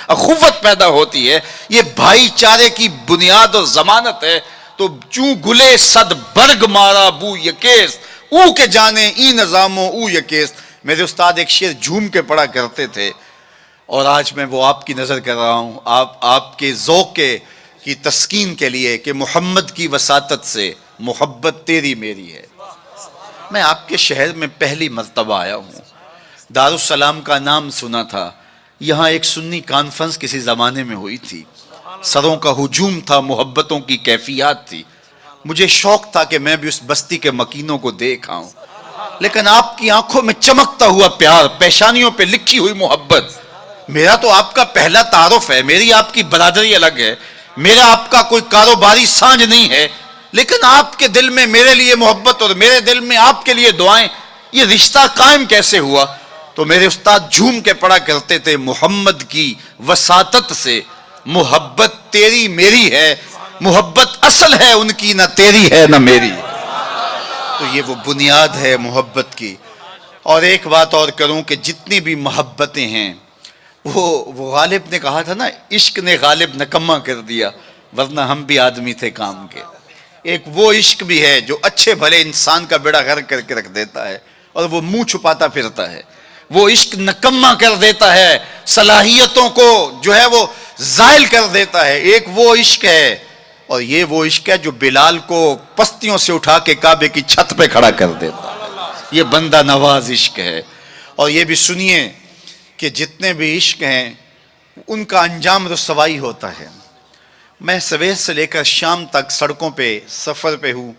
[SPEAKER 3] اخوت پیدا ہوتی ہے. یہ بھائی چارے کی بنیاد اور ضمانت ہے. تو چوں گلے صد برگ مارا بو یکیس, او کے جانے ای نظاموں او یکیس. میرے استاد ایک شعر جھوم کے پڑھا کرتے تھے, اور آج میں وہ آپ کی نظر کر رہا ہوں، آپ کے ذوق کی تسکین کے لیے کہ محمد کی وساطت سے محبت تیری میری ہے۔ میں آپ کے شہر میں پہلی مرتبہ آیا ہوں، دارالسلام کا نام سنا تھا، یہاں ایک سنی کانفرنس کسی زمانے میں ہوئی تھی، سروں کا ہجوم تھا، محبتوں کی کیفیات تھی، مجھے شوق تھا کہ میں بھی اس بستی کے مکینوں کو دیکھ آؤں، لیکن آپ کی آنکھوں میں چمکتا ہوا پیار، پیشانیوں پہ لکھی ہوئی محبت، میرا تو آپ کا پہلا تعارف ہے، میری آپ کی برادری الگ ہے، میرا آپ کا کوئی کاروباری سانج نہیں ہے، لیکن آپ کے دل میں میرے لیے محبت اور میرے دل میں آپ کے لیے دعائیں، یہ رشتہ قائم کیسے ہوا؟ تو میرے استاد جھوم کے پڑھا کرتے تھے، محمد کی وساطت سے محبت تیری میری ہے، محبت اصل ہے ان کی، نہ تیری ہے نہ میری۔ تو یہ وہ بنیاد ہے محبت کی۔ اور ایک بات اور کروں کہ جتنی بھی محبتیں ہیں، وہ غالب نے کہا تھا نا، عشق نے غالب نکما کر دیا، ورنہ ہم بھی آدمی تھے کام کے۔ ایک وہ عشق بھی ہے جو اچھے بھلے انسان کا بیڑا غرق کر کے رکھ دیتا ہے اور وہ منہ چھپاتا پھرتا ہے، وہ عشق نکما کر دیتا ہے، صلاحیتوں کو جو ہے وہ زائل کر دیتا ہے۔ ایک وہ عشق ہے، اور یہ وہ عشق ہے جو بلال کو پستیوں سے اٹھا کے کعبے کی چھت پہ کھڑا کر دیتا ہے، یہ بندہ نواز عشق ہے۔ اور یہ بھی سنیے کہ جتنے بھی عشق ہیں ان کا انجام رسوائی ہوتا ہے۔ میں سویر سے لے کر شام تک سڑکوں پہ سفر پہ ہوں،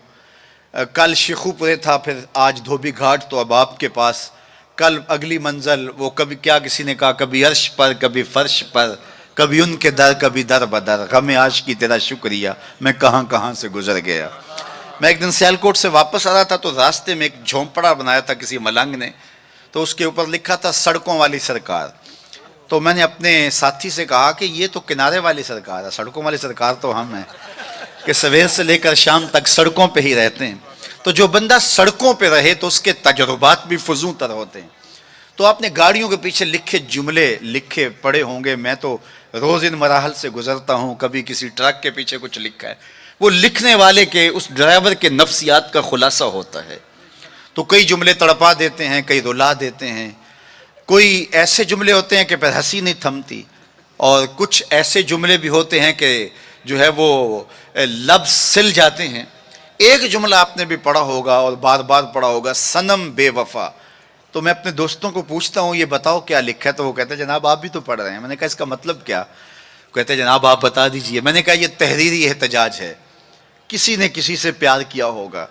[SPEAKER 3] کل شیخو پورے تھا، پھر آج دھوبی گھاٹ، تو اب آپ کے پاس کل اگلی منزل، وہ کبھی کیا کسی نے کہا، کبھی عرش پر کبھی فرش پر، کبھی ان کے در کبھی در بدر، غم عاشقی تیرا شکریہ میں کہاں کہاں سے گزر گیا۔ میں ایک دن سیالکوٹ سے واپس آ رہا تھا، تو راستے میں ایک جھونپڑا بنایا تھا کسی ملنگ نے، تو اس کے اوپر لکھا تھا سڑکوں والی سرکار۔ تو میں نے اپنے ساتھی سے کہا کہ یہ تو کنارے والی سرکار ہے، سڑکوں والی سرکار تو ہم ہیں کہ سویر سے لے کر شام تک سڑکوں پہ ہی رہتے ہیں۔ تو جو بندہ سڑکوں پہ رہے تو اس کے تجربات بھی فزوں تر ہوتے ہیں۔ تو آپ نے گاڑیوں کے پیچھے لکھے جملے لکھے پڑھے ہوں گے، میں تو روز ان مراحل سے گزرتا ہوں، کبھی کسی ٹرک کے پیچھے کچھ لکھا ہے، وہ لکھنے والے کے، اس ڈرائیور کے نفسیات کا خلاصہ ہوتا ہے۔ تو کئی جملے تڑپا دیتے ہیں، کئی رلا دیتے ہیں، کوئی ایسے جملے ہوتے ہیں کہ پھر ہنسی نہیں تھمتی، اور کچھ ایسے جملے بھی ہوتے ہیں کہ جو ہے وہ لفظ سل جاتے ہیں۔ ایک جملہ آپ نے بھی پڑھا ہوگا اور بار بار پڑھا ہوگا، صنم بے وفا۔ تو میں اپنے دوستوں کو پوچھتا ہوں یہ بتاؤ کیا لکھا ہے، تو وہ کہتے ہیں جناب آپ بھی تو پڑھ رہے ہیں۔ میں نے کہا اس کا مطلب کیا؟ کہتے ہیں جناب آپ بتا دیجئے۔ میں نے کہا یہ تحریری احتجاج ہے، کسی نے کسی سے پیار کیا ہوگا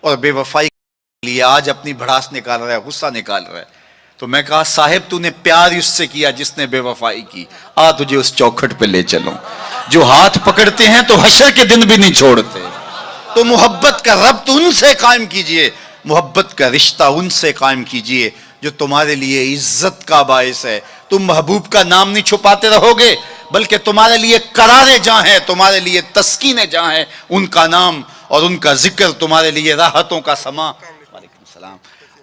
[SPEAKER 3] اور بے وفائی کے لیے آج اپنی بھڑاس نکال رہا ہے، غصہ نکال رہا ہے۔ تو میں کہا صاحب تو نے پیار اس سے کیا جس نے بے وفائی کی، آ تجھے اس چوکھٹ پہ لے چلوں۔ جو ہاتھ پکڑتے ہیں تو حشر کے دن بھی نہیں چھوڑتے۔ تو محبت کا ربط ان سے قائم کیجئے، محبت کا رشتہ ان سے قائم کیجئے جو تمہارے لیے عزت کا باعث ہے۔ تم محبوب کا نام نہیں چھپاتے رہو گے، بلکہ تمہارے لیے قرارے جہاں ہیں، تمہارے لیے تسکینیں جہاں ہیں، ان کا نام اور ان کا ذکر تمہارے لیے راحتوں کا سما، وعلیکم السلام،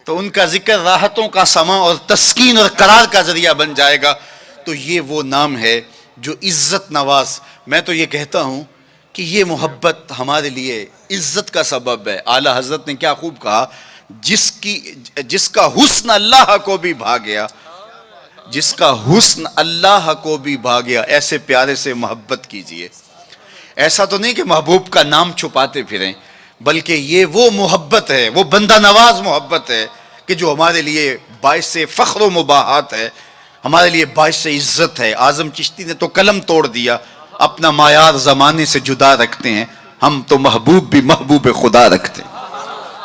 [SPEAKER 3] تو ان کا ذکر راحتوں کا سما اور تسکین اور قرار کا ذریعہ بن جائے گا۔ تو یہ وہ نام ہے جو عزت نواز۔ میں تو یہ کہتا ہوں کہ یہ محبت ہمارے لیے عزت کا سبب ہے۔ اعلیٰ حضرت نے کیا خوب کہا، جس کا حسن اللہ کو بھی بھا گیا، جس کا حسن اللہ کو بھی بھا گیا، ایسے پیارے سے محبت کیجئے۔ ایسا تو نہیں کہ محبوب کا نام چھپاتے پھریں، بلکہ یہ وہ محبت ہے، وہ بندہ نواز محبت ہے کہ جو ہمارے لیے باعث فخر و مباحات ہے، ہمارے لیے باعث عزت ہے۔ اعظم چشتی نے تو قلم توڑ دیا، اپنا معیار زمانے سے جدا رکھتے ہیں، ہم تو محبوب بھی محبوب خدا رکھتے ہیں۔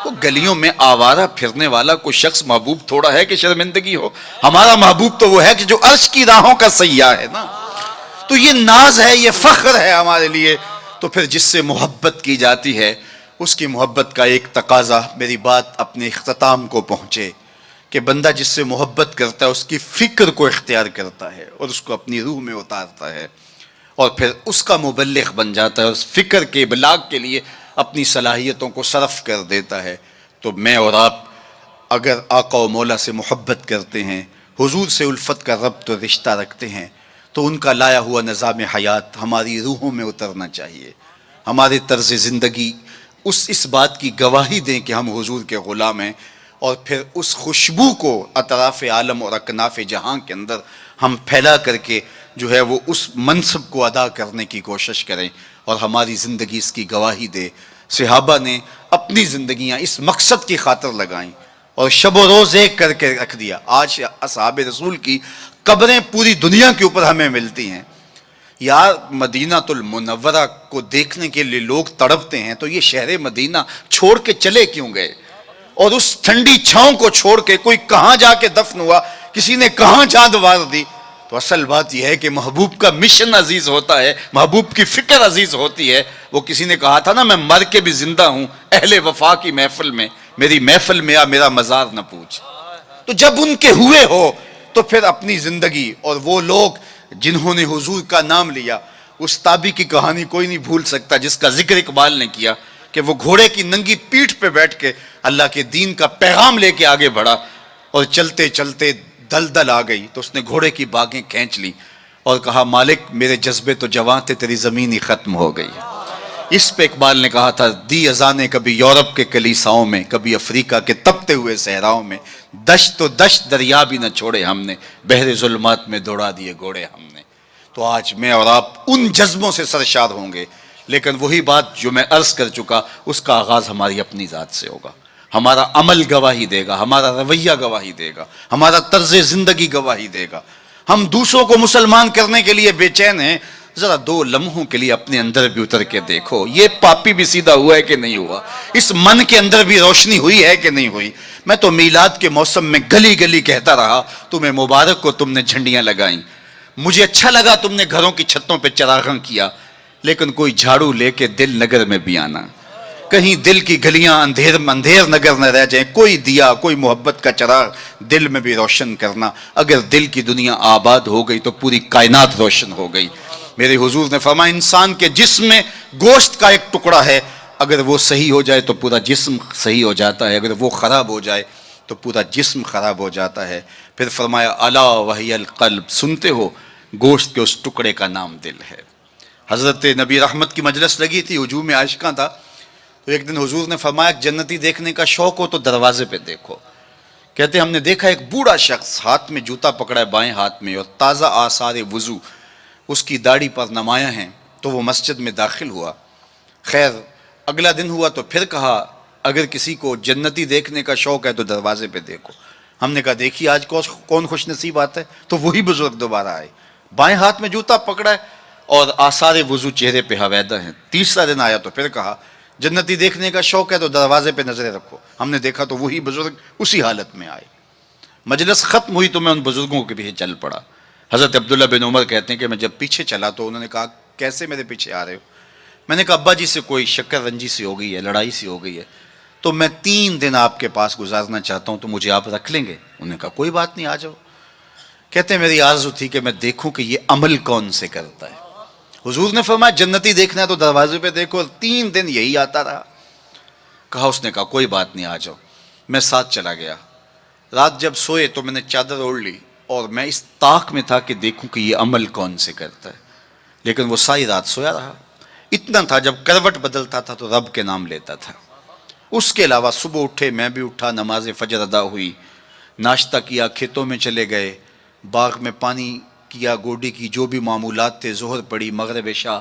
[SPEAKER 3] وہ گلیوں میں آوارہ پھرنے والا کوئی شخص محبوب تھوڑا ہے کہ شرمندگی ہو؟ ہمارا محبوب تو وہ ہے کہ جو عرش کی راہوں کا سیاح ہے نا۔ تو یہ ناز ہے، یہ فخر ہے ہمارے لیے۔ تو پھر جس سے محبت کی جاتی ہے اس کی محبت کا ایک تقاضا، میری بات اپنے اختتام کو پہنچے، کہ بندہ جس سے محبت کرتا ہے اس کی فکر کو اختیار کرتا ہے اور اس کو اپنی روح میں اتارتا ہے، اور پھر اس کا مبلغ بن جاتا ہے، اس فکر کے ابلاغ کے لیے اپنی صلاحیتوں کو صرف کر دیتا ہے۔ تو میں اور آپ اگر آقا و مولا سے محبت کرتے ہیں، حضور سے الفت کا ربط و رشتہ رکھتے ہیں، تو ان کا لایا ہوا نظام حیات ہماری روحوں میں اترنا چاہیے۔ ہمارے طرز زندگی اس بات کی گواہی دیں کہ ہم حضور کے غلام ہیں، اور پھر اس خوشبو کو اطراف عالم اور اکناف جہاں کے اندر ہم پھیلا کر کے جو ہے وہ اس منصب کو ادا کرنے کی کوشش کریں اور ہماری زندگی اس کی گواہی دے۔ صحابہ نے اپنی زندگیاں اس مقصد کی خاطر لگائیں اور شب و روز ایک کر کے رکھ دیا۔ آج اصحاب رسول کی قبریں پوری دنیا کے اوپر ہمیں ملتی ہیں۔ یار مدینہ المنورہ کو دیکھنے کے لیے لوگ تڑپتے ہیں، تو یہ شہر مدینہ چھوڑ کے چلے کیوں گئے؟ اور اس ٹھنڈی چھاؤں کو چھوڑ کے کوئی کہاں جا کے دفن ہوا، کسی نے کہاں چاند وار دی؟ تو اصل بات یہ ہے کہ محبوب کا مشن عزیز ہوتا ہے، محبوب کی فکر عزیز ہوتی ہے۔ وہ کسی نے کہا تھا نا، میں مر کے بھی زندہ ہوں اہل وفا کی محفل میں، میری محفل میں آ میرا مزار نہ پوچھ۔ تو جب ان کے ہوئے ہو تو پھر اپنی زندگی، اور وہ لوگ جنہوں نے حضور کا نام لیا، اس تابی کی کہانی کوئی نہیں بھول سکتا جس کا ذکر اقبال نے کیا کہ وہ گھوڑے کی ننگی پیٹھ پہ بیٹھ کے اللہ کے دین کا پیغام لے کے آگے بڑھا، اور چلتے چلتے دلدل آ گئی تو اس نے گھوڑے کی باگیں کھینچ لی اور کہا مالک میرے جذبے تو جواں تھے، تیری زمین ہی ختم ہو گئی۔ اس پہ اقبال نے کہا تھا، دی اذانیں کبھی یورپ کے کلیساؤں میں، کبھی افریقہ کے تپتے ہوئے صحراؤں میں، دشت تو دشت دریا بھی نہ چھوڑے ہم نے، بحر ظلمات میں دوڑا دیے گھوڑے ہم نے۔ تو آج میں اور آپ ان جذبوں سے سرشار ہوں گے، لیکن وہی بات جو میں عرض کر چکا، اس کا آغاز ہماری اپنی ذات سے ہوگا۔ ہمارا عمل گواہی دے گا، ہمارا رویہ گواہی دے گا، ہمارا طرز زندگی گواہی دے گا۔ ہم دوسروں کو مسلمان کرنے کے لیے بے چین ہیں، ذرا 2 لمحوں کے لیے اپنے اندر بھی اتر کے دیکھو، یہ پاپی بھی سیدھا ہوا ہے کہ نہیں ہوا، اس من کے اندر بھی روشنی ہوئی ہے کہ نہیں ہوئی۔ میں تو میلاد کے موسم میں گلی گلی کہتا رہا، تمہیں مبارک کو تم نے جھنڈیاں لگائیں، مجھے اچھا لگا تم نے گھروں کی چھتوں پہ چراغاں کیا، لیکن کوئی جھاڑو لے کے دل نگر میں بھی آنا، کہیں دل کی گلیاں اندھیر نگر نہ رہ جائیں، کوئی دیا، کوئی محبت کا چراغ دل میں بھی روشن کرنا۔ اگر دل کی دنیا آباد ہو گئی تو پوری کائنات روشن ہو گئی۔ میرے حضور نے فرمایا انسان کے جسم میں گوشت کا ایک ٹکڑا ہے، اگر وہ صحیح ہو جائے تو پورا جسم صحیح ہو جاتا ہے، اگر وہ خراب ہو جائے تو پورا جسم خراب ہو جاتا ہے۔ پھر فرمایا الا وہی القلب، سنتے ہو گوشت کے اس ٹکڑے کا نام دل ہے۔ حضرت نبی رحمت کی مجلس لگی تھی، ہجوم عاشقاں تھا، تو ایک دن حضور نے فرمایا جنتی دیکھنے کا شوق ہو تو دروازے پہ دیکھو۔ کہتے ہم نے دیکھا ایک بوڑھا شخص ہاتھ میں جوتا پکڑا ہے بائیں ہاتھ میں، اور تازہ آثار وضو اس کی داڑھی پر نمایاں ہیں، تو وہ مسجد میں داخل ہوا۔ خیر اگلا دن ہوا تو پھر کہا اگر کسی کو جنتی دیکھنے کا شوق ہے تو دروازے پہ دیکھو۔ ہم نے کہا دیکھیے آج کون خوش نصیب آتا ہے، تو وہی بزرگ دوبارہ آئے، بائیں ہاتھ میں جوتا پکڑا ہے اور آثار وضو چہرے پہ حویدہ ہیں۔ تیسرا دن آیا تو پھر کہا جنتی دیکھنے کا شوق ہے تو دروازے پہ نظریں رکھو۔ ہم نے دیکھا تو وہی بزرگ اسی حالت میں آئے۔ مجلس ختم ہوئی تو میں ان بزرگوں کے پیچھے چل پڑا۔ حضرت عبداللہ بن عمر کہتے ہیں کہ میں جب پیچھے چلا تو انہوں نے کہا کیسے میرے پیچھے آ رہے ہو؟ میں نے کہا ابا جی سے کوئی شکر رنجی سی ہو گئی ہے، لڑائی سی ہو گئی ہے، تو میں 3 دن آپ کے پاس گزارنا چاہتا ہوں، تو مجھے آپ رکھ لیں گے؟ انہوں نے کہا کوئی بات نہیں، آ جاؤ۔ کہتے ہیں میری آرزو تھی کہ میں دیکھوں کہ یہ عمل کون سے کرتا ہے۔ حضور نے فرمایا جنتی دیکھنا ہے تو دروازے پہ دیکھو، اور 3 دن یہی آتا رہا۔ کہا اس نے کہا کوئی بات نہیں، آ جاؤ۔ میں ساتھ چلا گیا۔ رات جب سوئے تو میں نے چادر اوڑھ لی، اور میں اس طاق میں تھا کہ دیکھوں کہ یہ عمل کون سے کرتا ہے، لیکن وہ ساری رات سویا رہا۔ اتنا تھا جب کروٹ بدلتا تھا تو رب کے نام لیتا تھا۔ اس کے علاوہ صبح اٹھے، میں بھی اٹھا، نماز فجر ادا ہوئی، ناشتہ کیا، کھیتوں میں چلے گئے، باغ میں پانی کیا، گوڈی کی جو بھی معمولات تھے، ظہر پڑی، مغرب عشاء،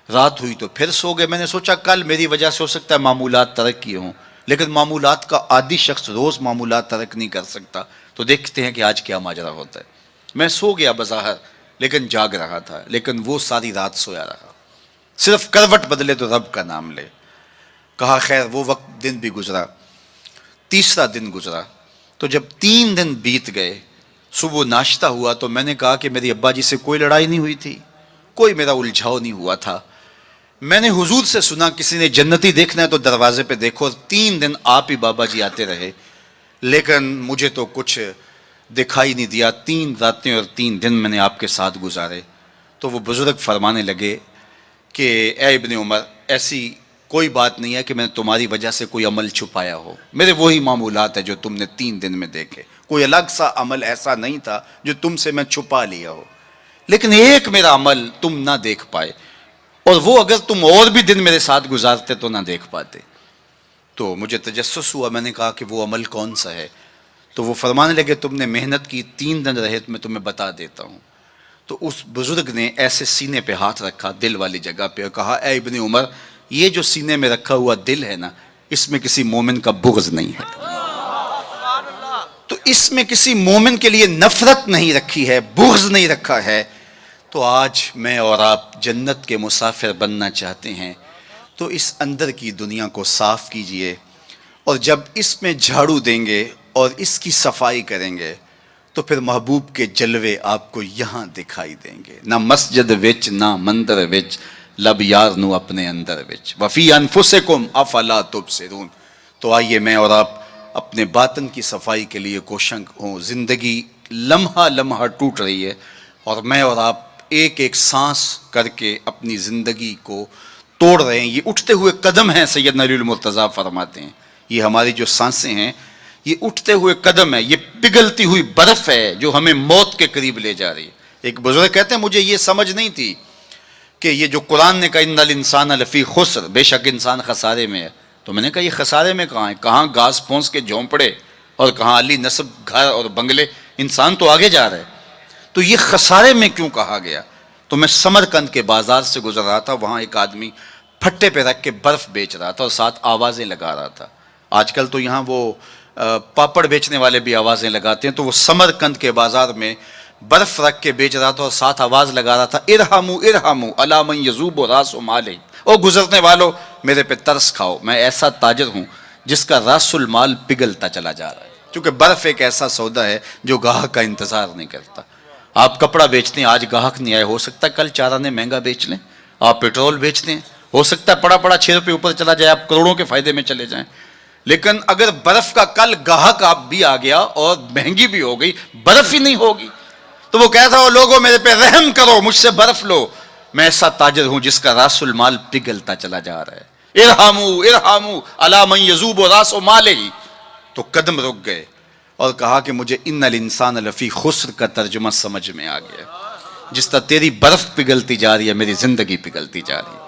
[SPEAKER 3] رات ہوئی تو پھر سو گئے۔ میں نے سوچا کل میری وجہ سے ہو سکتا ہے معمولات ترک کیے ہوں، لیکن معمولات کا عادی شخص روز معمولات ترک نہیں کر سکتا، تو دیکھتے ہیں کہ آج کیا ماجرا ہوتا ہے۔ میں سو گیا بظاہر، لیکن جاگ رہا تھا، لیکن وہ ساری رات سویا رہا، صرف کروٹ بدلے تو رب کا نام لے۔ کہا خیر وہ وقت دن بھی گزرا۔ تیسرا دن گزرا تو جب 3 دن بیت گئے، صبح ناشتہ ہوا تو میں نے کہا کہ میری ابا جی سے کوئی لڑائی نہیں ہوئی تھی، کوئی میرا الجھاؤ نہیں ہوا تھا۔ میں نے حضور سے سنا کسی نے جنتی دیکھنا ہے تو دروازے پہ دیکھو، اور 3 دن آپ ہی بابا جی آتے رہے، لیکن مجھے تو کچھ دکھائی نہیں دیا۔ 3 راتیں اور 3 دن میں نے آپ کے ساتھ گزارے۔ تو وہ بزرگ فرمانے لگے کہ اے ابن عمر، ایسی کوئی بات نہیں ہے کہ میں نے تمہاری وجہ سے کوئی عمل چھپایا ہو، میرے وہی معمولات ہیں جو تم نے 3 دن میں دیکھے، کوئی الگ سا عمل ایسا نہیں تھا جو تم سے میں چھپا لیا ہو، لیکن ایک میرا عمل تم نہ دیکھ پائے، اور وہ اگر تم اور بھی دن میرے ساتھ گزارتے تو نہ دیکھ پاتے۔ تو مجھے تجسس ہوا، میں نے کہا کہ وہ عمل کون سا ہے؟ تو وہ فرمانے لگے تم نے محنت کی 3 دن رہے تو میں تمہیں بتا دیتا ہوں. تو اس بزرگ نے ایسے سینے پہ ہاتھ رکھا دل والی جگہ پہ اور کہا اے ابن عمر یہ جو سینے میں رکھا ہوا دل ہے نا اس میں کسی مومن کا بغض نہیں ہے. تو اس میں کسی مومن کے لیے نفرت نہیں رکھی ہے, بغض نہیں رکھا ہے. تو آج میں اور آپ جنت کے مسافر بننا چاہتے ہیں تو اس اندر کی دنیا کو صاف کیجئے, اور جب اس میں جھاڑو دیں گے اور اس کی صفائی کریں گے تو پھر محبوب کے جلوے آپ کو یہاں دکھائی دیں گے. نہ مسجد وچ نہ مندر وچ لب یار نو اپنے اندر وچ وفی انفسکم افلا تبصرون. تو آئیے میں اور آپ اپنے باطن کی صفائی کے لیے کوشاں ہوں. زندگی لمحہ لمحہ ٹوٹ رہی ہے اور میں اور آپ ایک ایک سانس کر کے اپنی زندگی کو توڑ رہے ہیں. یہ اٹھتے ہوئے قدم ہیں, سیدنا علی المرتضیٰ فرماتے ہیں یہ ہماری جو سانسیں ہیں یہ اٹھتے ہوئے قدم ہے, یہ پگھلتی ہوئی برف ہے جو ہمیں موت کے قریب لے جا رہی ہے. ایک بزرگ کہتے ہیں مجھے یہ سمجھ نہیں تھی کہ یہ جو قرآن نے کہا ان الانسان لفی خسر, بے شک انسان خسارے میں ہے. تو میں نے کہا یہ خسارے میں کہاں ہے, کہاں گھاس پھونس کے جھونپڑے اور کہاں علی نصب گھر اور بنگلے, انسان تو آگے جا رہا ہے. تو یہ خسارے میں کیوں کہا گیا؟ تو میں سمرقند کے بازار سے گزر رہا تھا, وہاں ایک آدمی پھٹے پہ رکھ کے برف بیچ رہا تھا اور ساتھ آوازیں لگا رہا تھا. آج کل تو یہاں وہ پاپڑ بیچنے والے بھی آوازیں لگاتے ہیں, تو وہ سمرقند کے بازار میں برف رکھ کے بیچ رہا تھا اور ساتھ آواز لگا رہا تھا ارحمو ارحمو علی من یذوب راس مالہ, او گزرنے والو میرے پہ ترس کھاؤ, میں ایسا تاجر ہوں جس کا راس المال پگھلتا چلا جا رہا ہے. کیونکہ برف ایک ایسا سودا ہے جو گاہک کا انتظار نہیں کرتا. آپ کپڑا بیچتے ہیں, آج گاہک نہیں آئے, ہو سکتا ہے کل 4 آنے مہنگا بیچ لیں. آپ پیٹرول بیچتے ہیں, ہو سکتا ہے پڑا 6 روپے اوپر چلا جائے, آپ کروڑوں کے فائدے میں چلے جائیں. لیکن اگر برف کا کل گاہک آپ بھی آ گیا اور مہنگی بھی ہو گئی, برف ہی نہیں ہوگی, تو وہ کہتا ہے لوگوں میرے پہ رحم کرو, مجھ سے برف لو, میں ایسا تاجر ہوں جس کا راس المال پگھلتا چلا جا رہا ہے. ارحمو ارحمو علی من یذوب راس مالہ. تو قدم رک گئے اور کہا کہ مجھے ان الانسان لفی خسر کا ترجمہ سمجھ میں آ گیا. جس طرح تیری برف پگھلتی جا رہی ہے میری زندگی پگھلتی جا رہی ہے,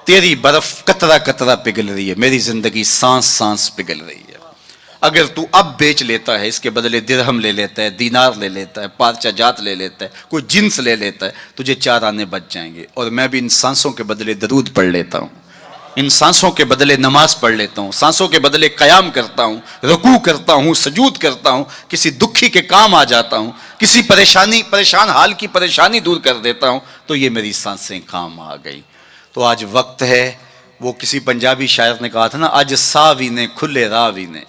[SPEAKER 3] تیری برف قطرہ قطرہ پگھل رہی ہے, میری زندگی سانس سانس پگھل رہی ہے. اگر تو اب بیچ لیتا ہے, اس کے بدلے درہم لے لیتا ہے, دینار لے لیتا ہے, پارچہ جات لے لیتا ہے, کوئی جنس لے لیتا ہے, تجھے 4 آنے بچ جائیں گے. اور میں بھی ان سانسوں کے بدلے درود پڑھ لیتا ہوں, ان سانسوں کے بدلے نماز پڑھ لیتا ہوں, سانسوں کے بدلے قیام کرتا ہوں, رکوع کرتا ہوں, سجود کرتا ہوں, کسی دکھی کے کام آ جاتا ہوں, کسی پریشان حال کی پریشانی دور کر دیتا ہوں, تو یہ میری سانسیں کام آ گئی. تو آج وقت ہے, وہ کسی پنجابی شاعر نے کہا تھا نا, آج ساوی نے کھلے راوی نے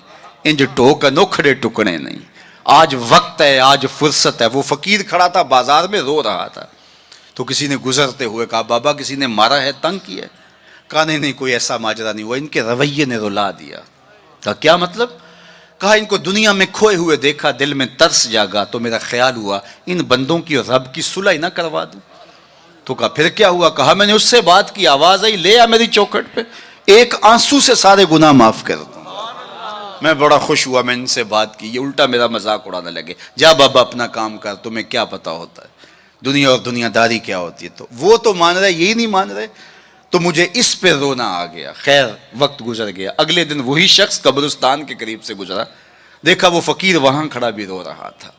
[SPEAKER 3] انج ٹوکا نوکھڑے ٹکڑے نہیں. آج وقت ہے, آج فرصت ہے. وہ فقیر کھڑا تھا بازار میں رو رہا تھا, تو کسی نے گزرتے ہوئے کہا بابا کسی نے مارا ہے, تنگ کیا ہے؟ کہا نہیں کوئی ایسا ماجرا نہیں ہوا, ان کے رویے نے رلا دیا. کہا کیا مطلب؟ کہا ان کو دنیا میں کھوئے ہوئے دیکھا, دل میں ترس جاگا, تو میرا خیال ہوا ان بندوں کی اور رب کی صلح نہ کروا دوں. تو کہا پھر کیا ہوا؟ کہا میں نے اس سے بات کی, آواز آئی لے آ میری چوکھٹ پہ, ایک آنسو سے سارے گناہ معاف کر دوں. میں بڑا خوش ہوا, میں ان سے بات کی, یہ الٹا میرا مذاق اڑانے لگے, جا بابا اپنا کام کر, تمہیں کیا پتا ہوتا ہے دنیا اور دنیا داری کیا ہوتی ہے. تو وہ تو مان رہے, یہی نہیں مان رہے, تو مجھے اس پہ رونا آ گیا. خیر وقت گزر گیا, اگلے دن وہی شخص قبرستان کے قریب سے گزرا, دیکھا وہ فقیر وہاں کھڑا بھی رو رہا تھا.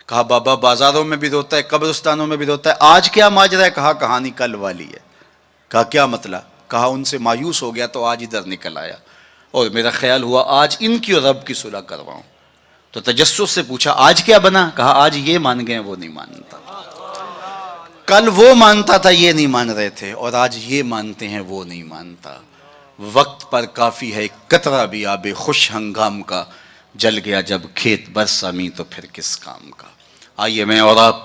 [SPEAKER 3] کہا بابا بازاروں میں بھی روتا ہے, قبرستانوں میں بھی روتا ہے, آج کیا ماجرا ہے؟ کہا کہانی کل والی ہے. کہا کیا مطلب؟ کہا ان سے مایوس ہو گیا تو آج ادھر نکل آیا, اور میرا خیال ہوا آج ان کی اور رب کی صلح کرواؤں. تو تجسس سے پوچھا آج کیا بنا؟ کہا آج یہ مان گئے وہ نہیں مانتا, کل وہ مانتا تھا یہ نہیں مان رہے تھے, اور آج یہ مانتے ہیں وہ نہیں مانتا. وقت پر کافی ہے قطرہ بھی آب خوش ہنگام کا, جل گیا جب کھیت برسا می تو پھر کس کام کا. آئیے میں اور آپ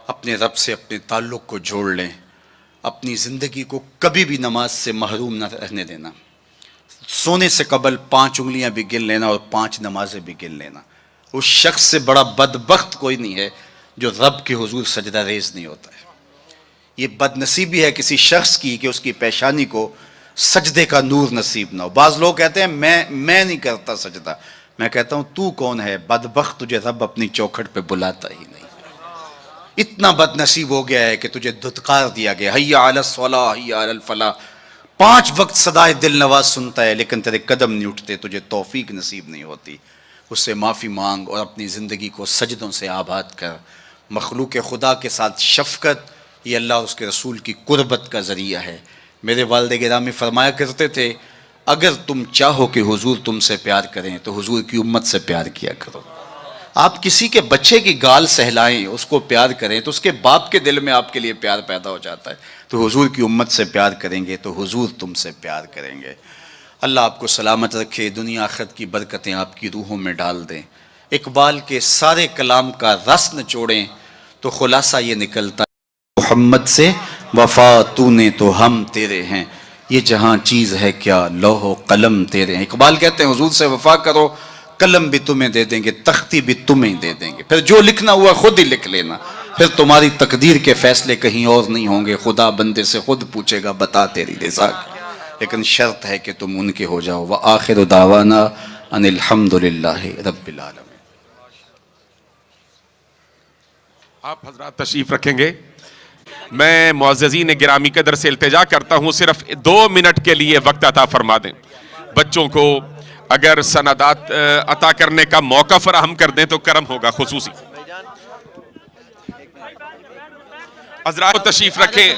[SPEAKER 3] اپنے رب سے اپنے تعلق کو جوڑ لیں, اپنی زندگی کو کبھی بھی نماز سے محروم نہ رہنے دینا. سونے سے قبل 5 انگلیاں بھی گن لینا اور 5 نمازیں بھی گن لینا. اس شخص سے بڑا بدبخت کوئی نہیں ہے جو رب کے حضور سجدہ ریز نہیں ہوتا ہے. یہ بد نصیبی ہے کسی شخص کی کہ اس کی پیشانی کو سجدے کا نور نصیب نہ ہو. بعض لوگ کہتے ہیں میں نہیں کرتا سجدہ. میں کہتا ہوں تو کون ہے بدبخت, تجھے رب اپنی چوکھٹ پہ بلاتا ہی نہیں. اتنا بد نصیب ہو گیا ہے کہ تجھے دھتکار دیا گیا, حی علی الصلاۃ حی علی الفلاح. 5 وقت صدائے دل نواز سنتا ہے لیکن تیرے قدم نہیں اٹھتے, تجھے توفیق نصیب نہیں ہوتی. اس سے معافی مانگ اور اپنی زندگی کو سجدوں سے آباد کر. مخلوق خدا کے ساتھ شفقت یہ اللہ اور اس کے رسول کی قربت کا ذریعہ ہے. میرے والد گرامی فرمایا کرتے تھے اگر تم چاہو کہ حضور تم سے پیار کریں تو حضور کی امت سے پیار کیا کرو. آپ کسی کے بچے کی گال سہلائیں, اس کو پیار کریں تو اس کے باپ کے دل میں آپ کے لیے پیار پیدا ہو جاتا ہے. تو حضور کی امت سے پیار کریں گے تو حضور تم سے پیار کریں گے. اللہ آپ کو سلامت رکھے, دنیا آخرت کی برکتیں آپ کی روحوں میں ڈال دیں. اقبال کے سارے کلام کا رس نچوڑیں تو خلاصہ یہ نکلتا ہے محمد سے وفا تو نے تو ہم تیرے ہیں, یہ جہاں چیز ہے کیا لوح و قلم تیرے ہیں. اقبال کہتے ہیں حضور سے وفا کرو, قلم بھی تمہیں دے دیں گے, تختی بھی تمہیں دے دیں گے, پھر جو لکھنا ہوا خود ہی لکھ لینا, پھر تمہاری تقدیر کے فیصلے کہیں اور نہیں ہوں گے. خدا بندے سے خود پوچھے گا بتا تیری رضا کی, لیکن شرط ہے کہ تم ان کے ہو جاؤ. وآخر دعوانا ان الحمد للہ رب العالمین.
[SPEAKER 1] آپ حضرات تشریف رکھیں گے. میں معززین گرامی قدر سے التجا کرتا ہوں صرف 2 منٹ کے لیے وقت عطا فرما دیں. بچوں کو اگر سندات عطا کرنے کا موقع فراہم کر دیں تو کرم ہوگا. خصوصی حضرات تشریف رکھیں,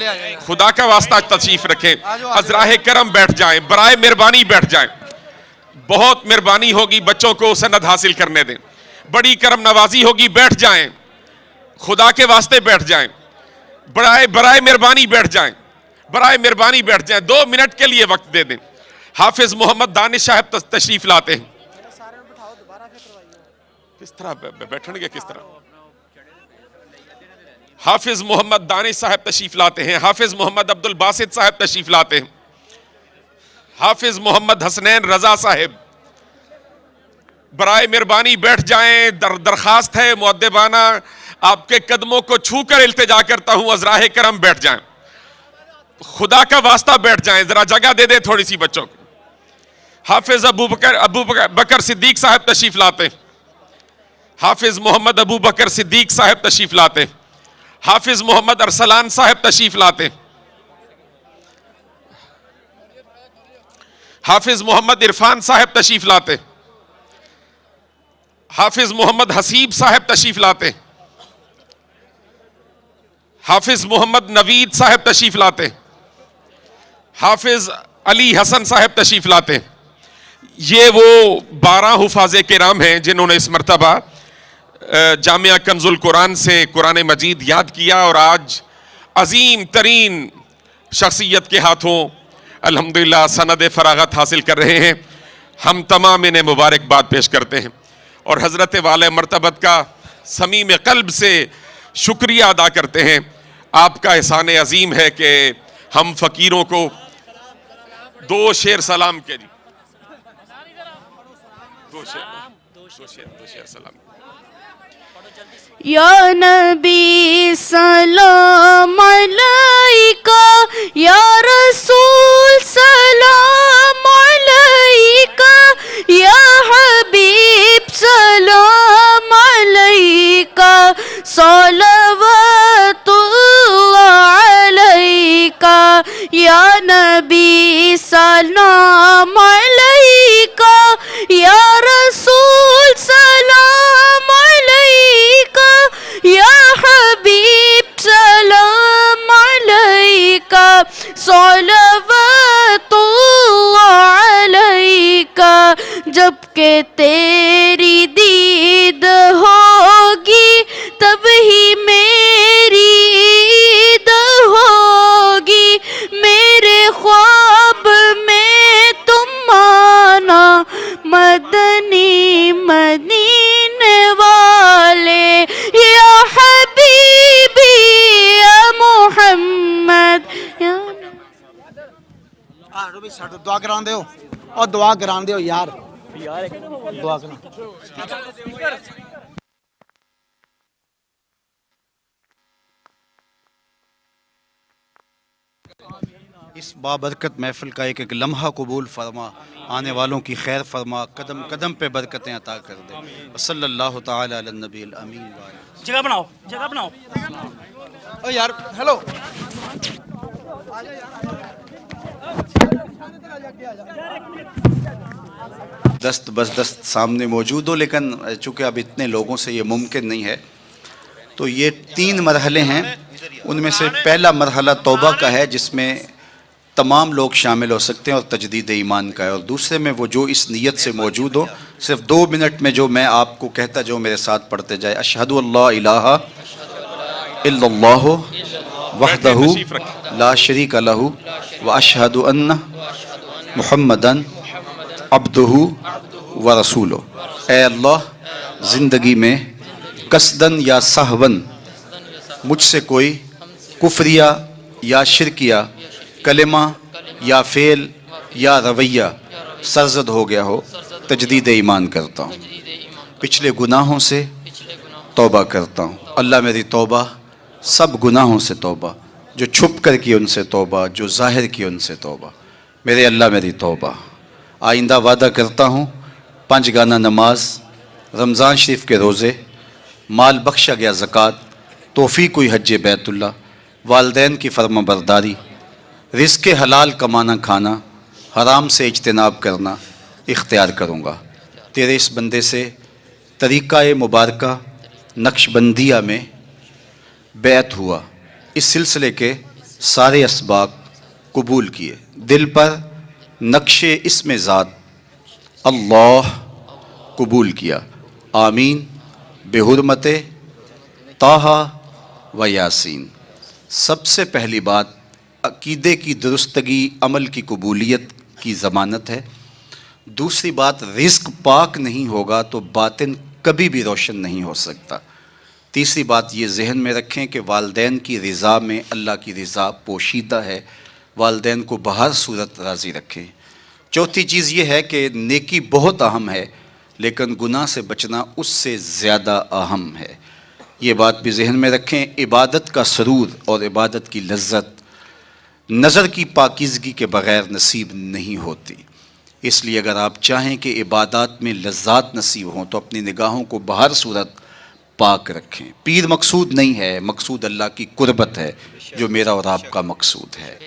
[SPEAKER 1] خدا کا واسطہ تشریف رکھیں. حضراہ کرم بیٹھ جائیں, برائے مہربانی بیٹھ جائیں. بہت مہربانی ہوگی, بچوں کو سند حاصل کرنے دیں. بڑی کرم نوازی ہوگی, بیٹھ جائیں. خدا کے واسطے بیٹھ جائیں, برائے مہربانی بیٹھ جائیں, برائے مہربانی بیٹھ جائیں. 2 منٹ کے لیے وقت دے دیں. حافظ محمد دانش صاحب تشریف لاتے ہیں. کس طرح بیٹھن گے, کس طرح؟ حافظ محمد دانش صاحب تشریف لاتے ہیں. حافظ محمد عبد الباسط صاحب تشریف لاتے ہیں. حافظ محمد حسنین رضا صاحب, برائے مہربانی بیٹھ جائیں. درخواست ہے مؤدبانہ, آپ کے قدموں کو چھو کر التجا کرتا ہوں, عذراہ کرم بیٹھ جائیں. خدا کا واسطہ بیٹھ جائیں, ذرا جگہ دے دیں تھوڑی سی بچوں کو. حافظ ابو بکر صدیق صاحب تشریف لاتے ہیں. حافظ محمد ابو بکر صدیق صاحب تشریف لاتے ہیں. حافظ محمد ارسلان صاحب تشریف لاتے ہیں. حافظ محمد عرفان صاحب تشریف لاتے ہیں. حافظ محمد حسیب صاحب تشریف لاتے ہیں. حافظ محمد نوید صاحب تشریف لاتے ہیں. حافظ علی حسن صاحب تشریف لاتے ہیں. یہ وہ 12 حفاظ کرام ہیں جنہوں نے اس مرتبہ جامعہ کنز القرآن سے قرآن مجید یاد کیا, اور آج عظیم ترین شخصیت کے ہاتھوں الحمدللہ سند فراغت حاصل کر رہے ہیں. ہم تمام انہیں مبارکباد پیش کرتے ہیں اور حضرت والے مرتبت کا صمیم قلب سے شکریہ ادا کرتے ہیں. آپ کا احسان عظیم ہے کہ ہم فقیروں کو 2 شعر سلام کے لیے 2 شعر سلام.
[SPEAKER 4] یا نبی سلام علیکہ, یا رسول سلام علیکہ, یا حبیب سلام علیکہ, صلوات اللہ علیکہ, یا نبی سلام علیکہ, یا رسول سلام علیکہ, یا حبیب سلام علیکہ, صلوات اللہ علیکہ. جب کہ تیری دید ہوگی تب ہی میری عید ہوگی, میرے خواب میں تم آنا, مدنی مدینے والے, یا حبیبی یا محمد.
[SPEAKER 5] دعا کران دیو, اور دعا کران دیو یار, دعا کران.
[SPEAKER 2] اس بابرکت محفل کا ایک لمحہ قبول فرما, آنے والوں کی خیر فرما, قدم قدم پہ برکتیں عطا کر دے. صلی اللہ تعالی علی النبی الامین.
[SPEAKER 6] جگہ بناؤ, جگہ بناؤ.
[SPEAKER 5] او یار ہیلو,
[SPEAKER 2] دست بس دست سامنے موجود ہو، لیکن چونکہ اب اتنے لوگوں سے یہ ممکن نہیں ہے، تو یہ 3 مرحلے ہیں. ان میں سے پہلا مرحلہ توبہ کا ہے، جس میں تمام لوگ شامل ہو سکتے ہیں اور تجدید ایمان کا ہے، اور دوسرے میں وہ جو اس نیت سے موجود ہو. صرف 2 منٹ میں جو میں آپ کو کہتا جو میرے ساتھ پڑھتے جائے. اشہد اللہ الہ الا اللہ وحدہ لا شریک لہ واشہد ان محمدن عبدہ ورسولہ. اے اللہ، زندگی میں قصدن یا سہون مجھ سے کوئی کفریہ یا شرکیہ کلمہ یا فعل یا رویہ سرزد ہو گیا ہو، تجدید ایمان کرتا ہوں. پچھلے گناہوں سے توبہ کرتا ہوں. اللہ میری توبہ، سب گناہوں سے توبہ، جو چھپ کر کی ان سے توبہ، جو ظاہر کی ان سے توبہ. میرے اللہ میری توبہ. آئندہ وعدہ کرتا ہوں 5 گانا نماز، رمضان شریف کے روزے، مال بخشا گیا زکوٰۃ، توفیق ہوئی حج بیت اللہ، والدین کی فرما برداری، رزق حلال کمانا کھانا، حرام سے اجتناب کرنا اختیار کروں گا. تیرے اس بندے سے طریقہ مبارکہ نقش بندیہ میں بیعت ہوا، اس سلسلے کے سارے اسباق قبول کیے، دل پر نقش اسم ذات اللہ قبول کیا. آمین بحرمت طٰہٰ و یاسین. سب سے پہلی بات، عقیدے کی درستگی عمل کی قبولیت کی ضمانت ہے. دوسری بات، رزق پاک نہیں ہوگا تو باطن کبھی بھی روشن نہیں ہو سکتا. تیسری بات یہ ذہن میں رکھیں کہ والدین کی رضا میں اللہ کی رضا پوشیدہ ہے، والدین کو بہر صورت راضی رکھیں. چوتھی چیز یہ ہے کہ نیکی بہت اہم ہے، لیکن گناہ سے بچنا اس سے زیادہ اہم ہے. یہ بات بھی ذہن میں رکھیں. عبادت کا سرور اور عبادت کی لذت نظر کی پاکیزگی کے بغیر نصیب نہیں ہوتی. اس لیے اگر آپ چاہیں کہ عبادات میں لذات نصیب ہوں تو اپنی نگاہوں کو بہر صورت پاک رکھیں. پیر مقصود نہیں ہے، مقصود اللہ کی قربت ہے، جو میرا اور آپ کا مقصود ہے.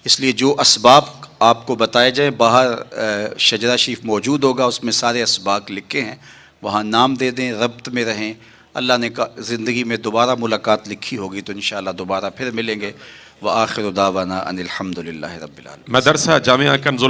[SPEAKER 2] اس لیے جو اسباب آپ کو بتائے جائیں، باہر شجرہ شریف موجود ہوگا، اس میں سارے اسباق لکھے ہیں، وہاں نام دے دیں، ربط میں رہیں. اللہ نے زندگی میں دوبارہ ملاقات لکھی ہوگی تو انشاءاللہ دوبارہ پھر ملیں گے. وآخر دعوانا ان الحمد للہ رب العالمین.
[SPEAKER 1] مدرسہ جامعہ کنز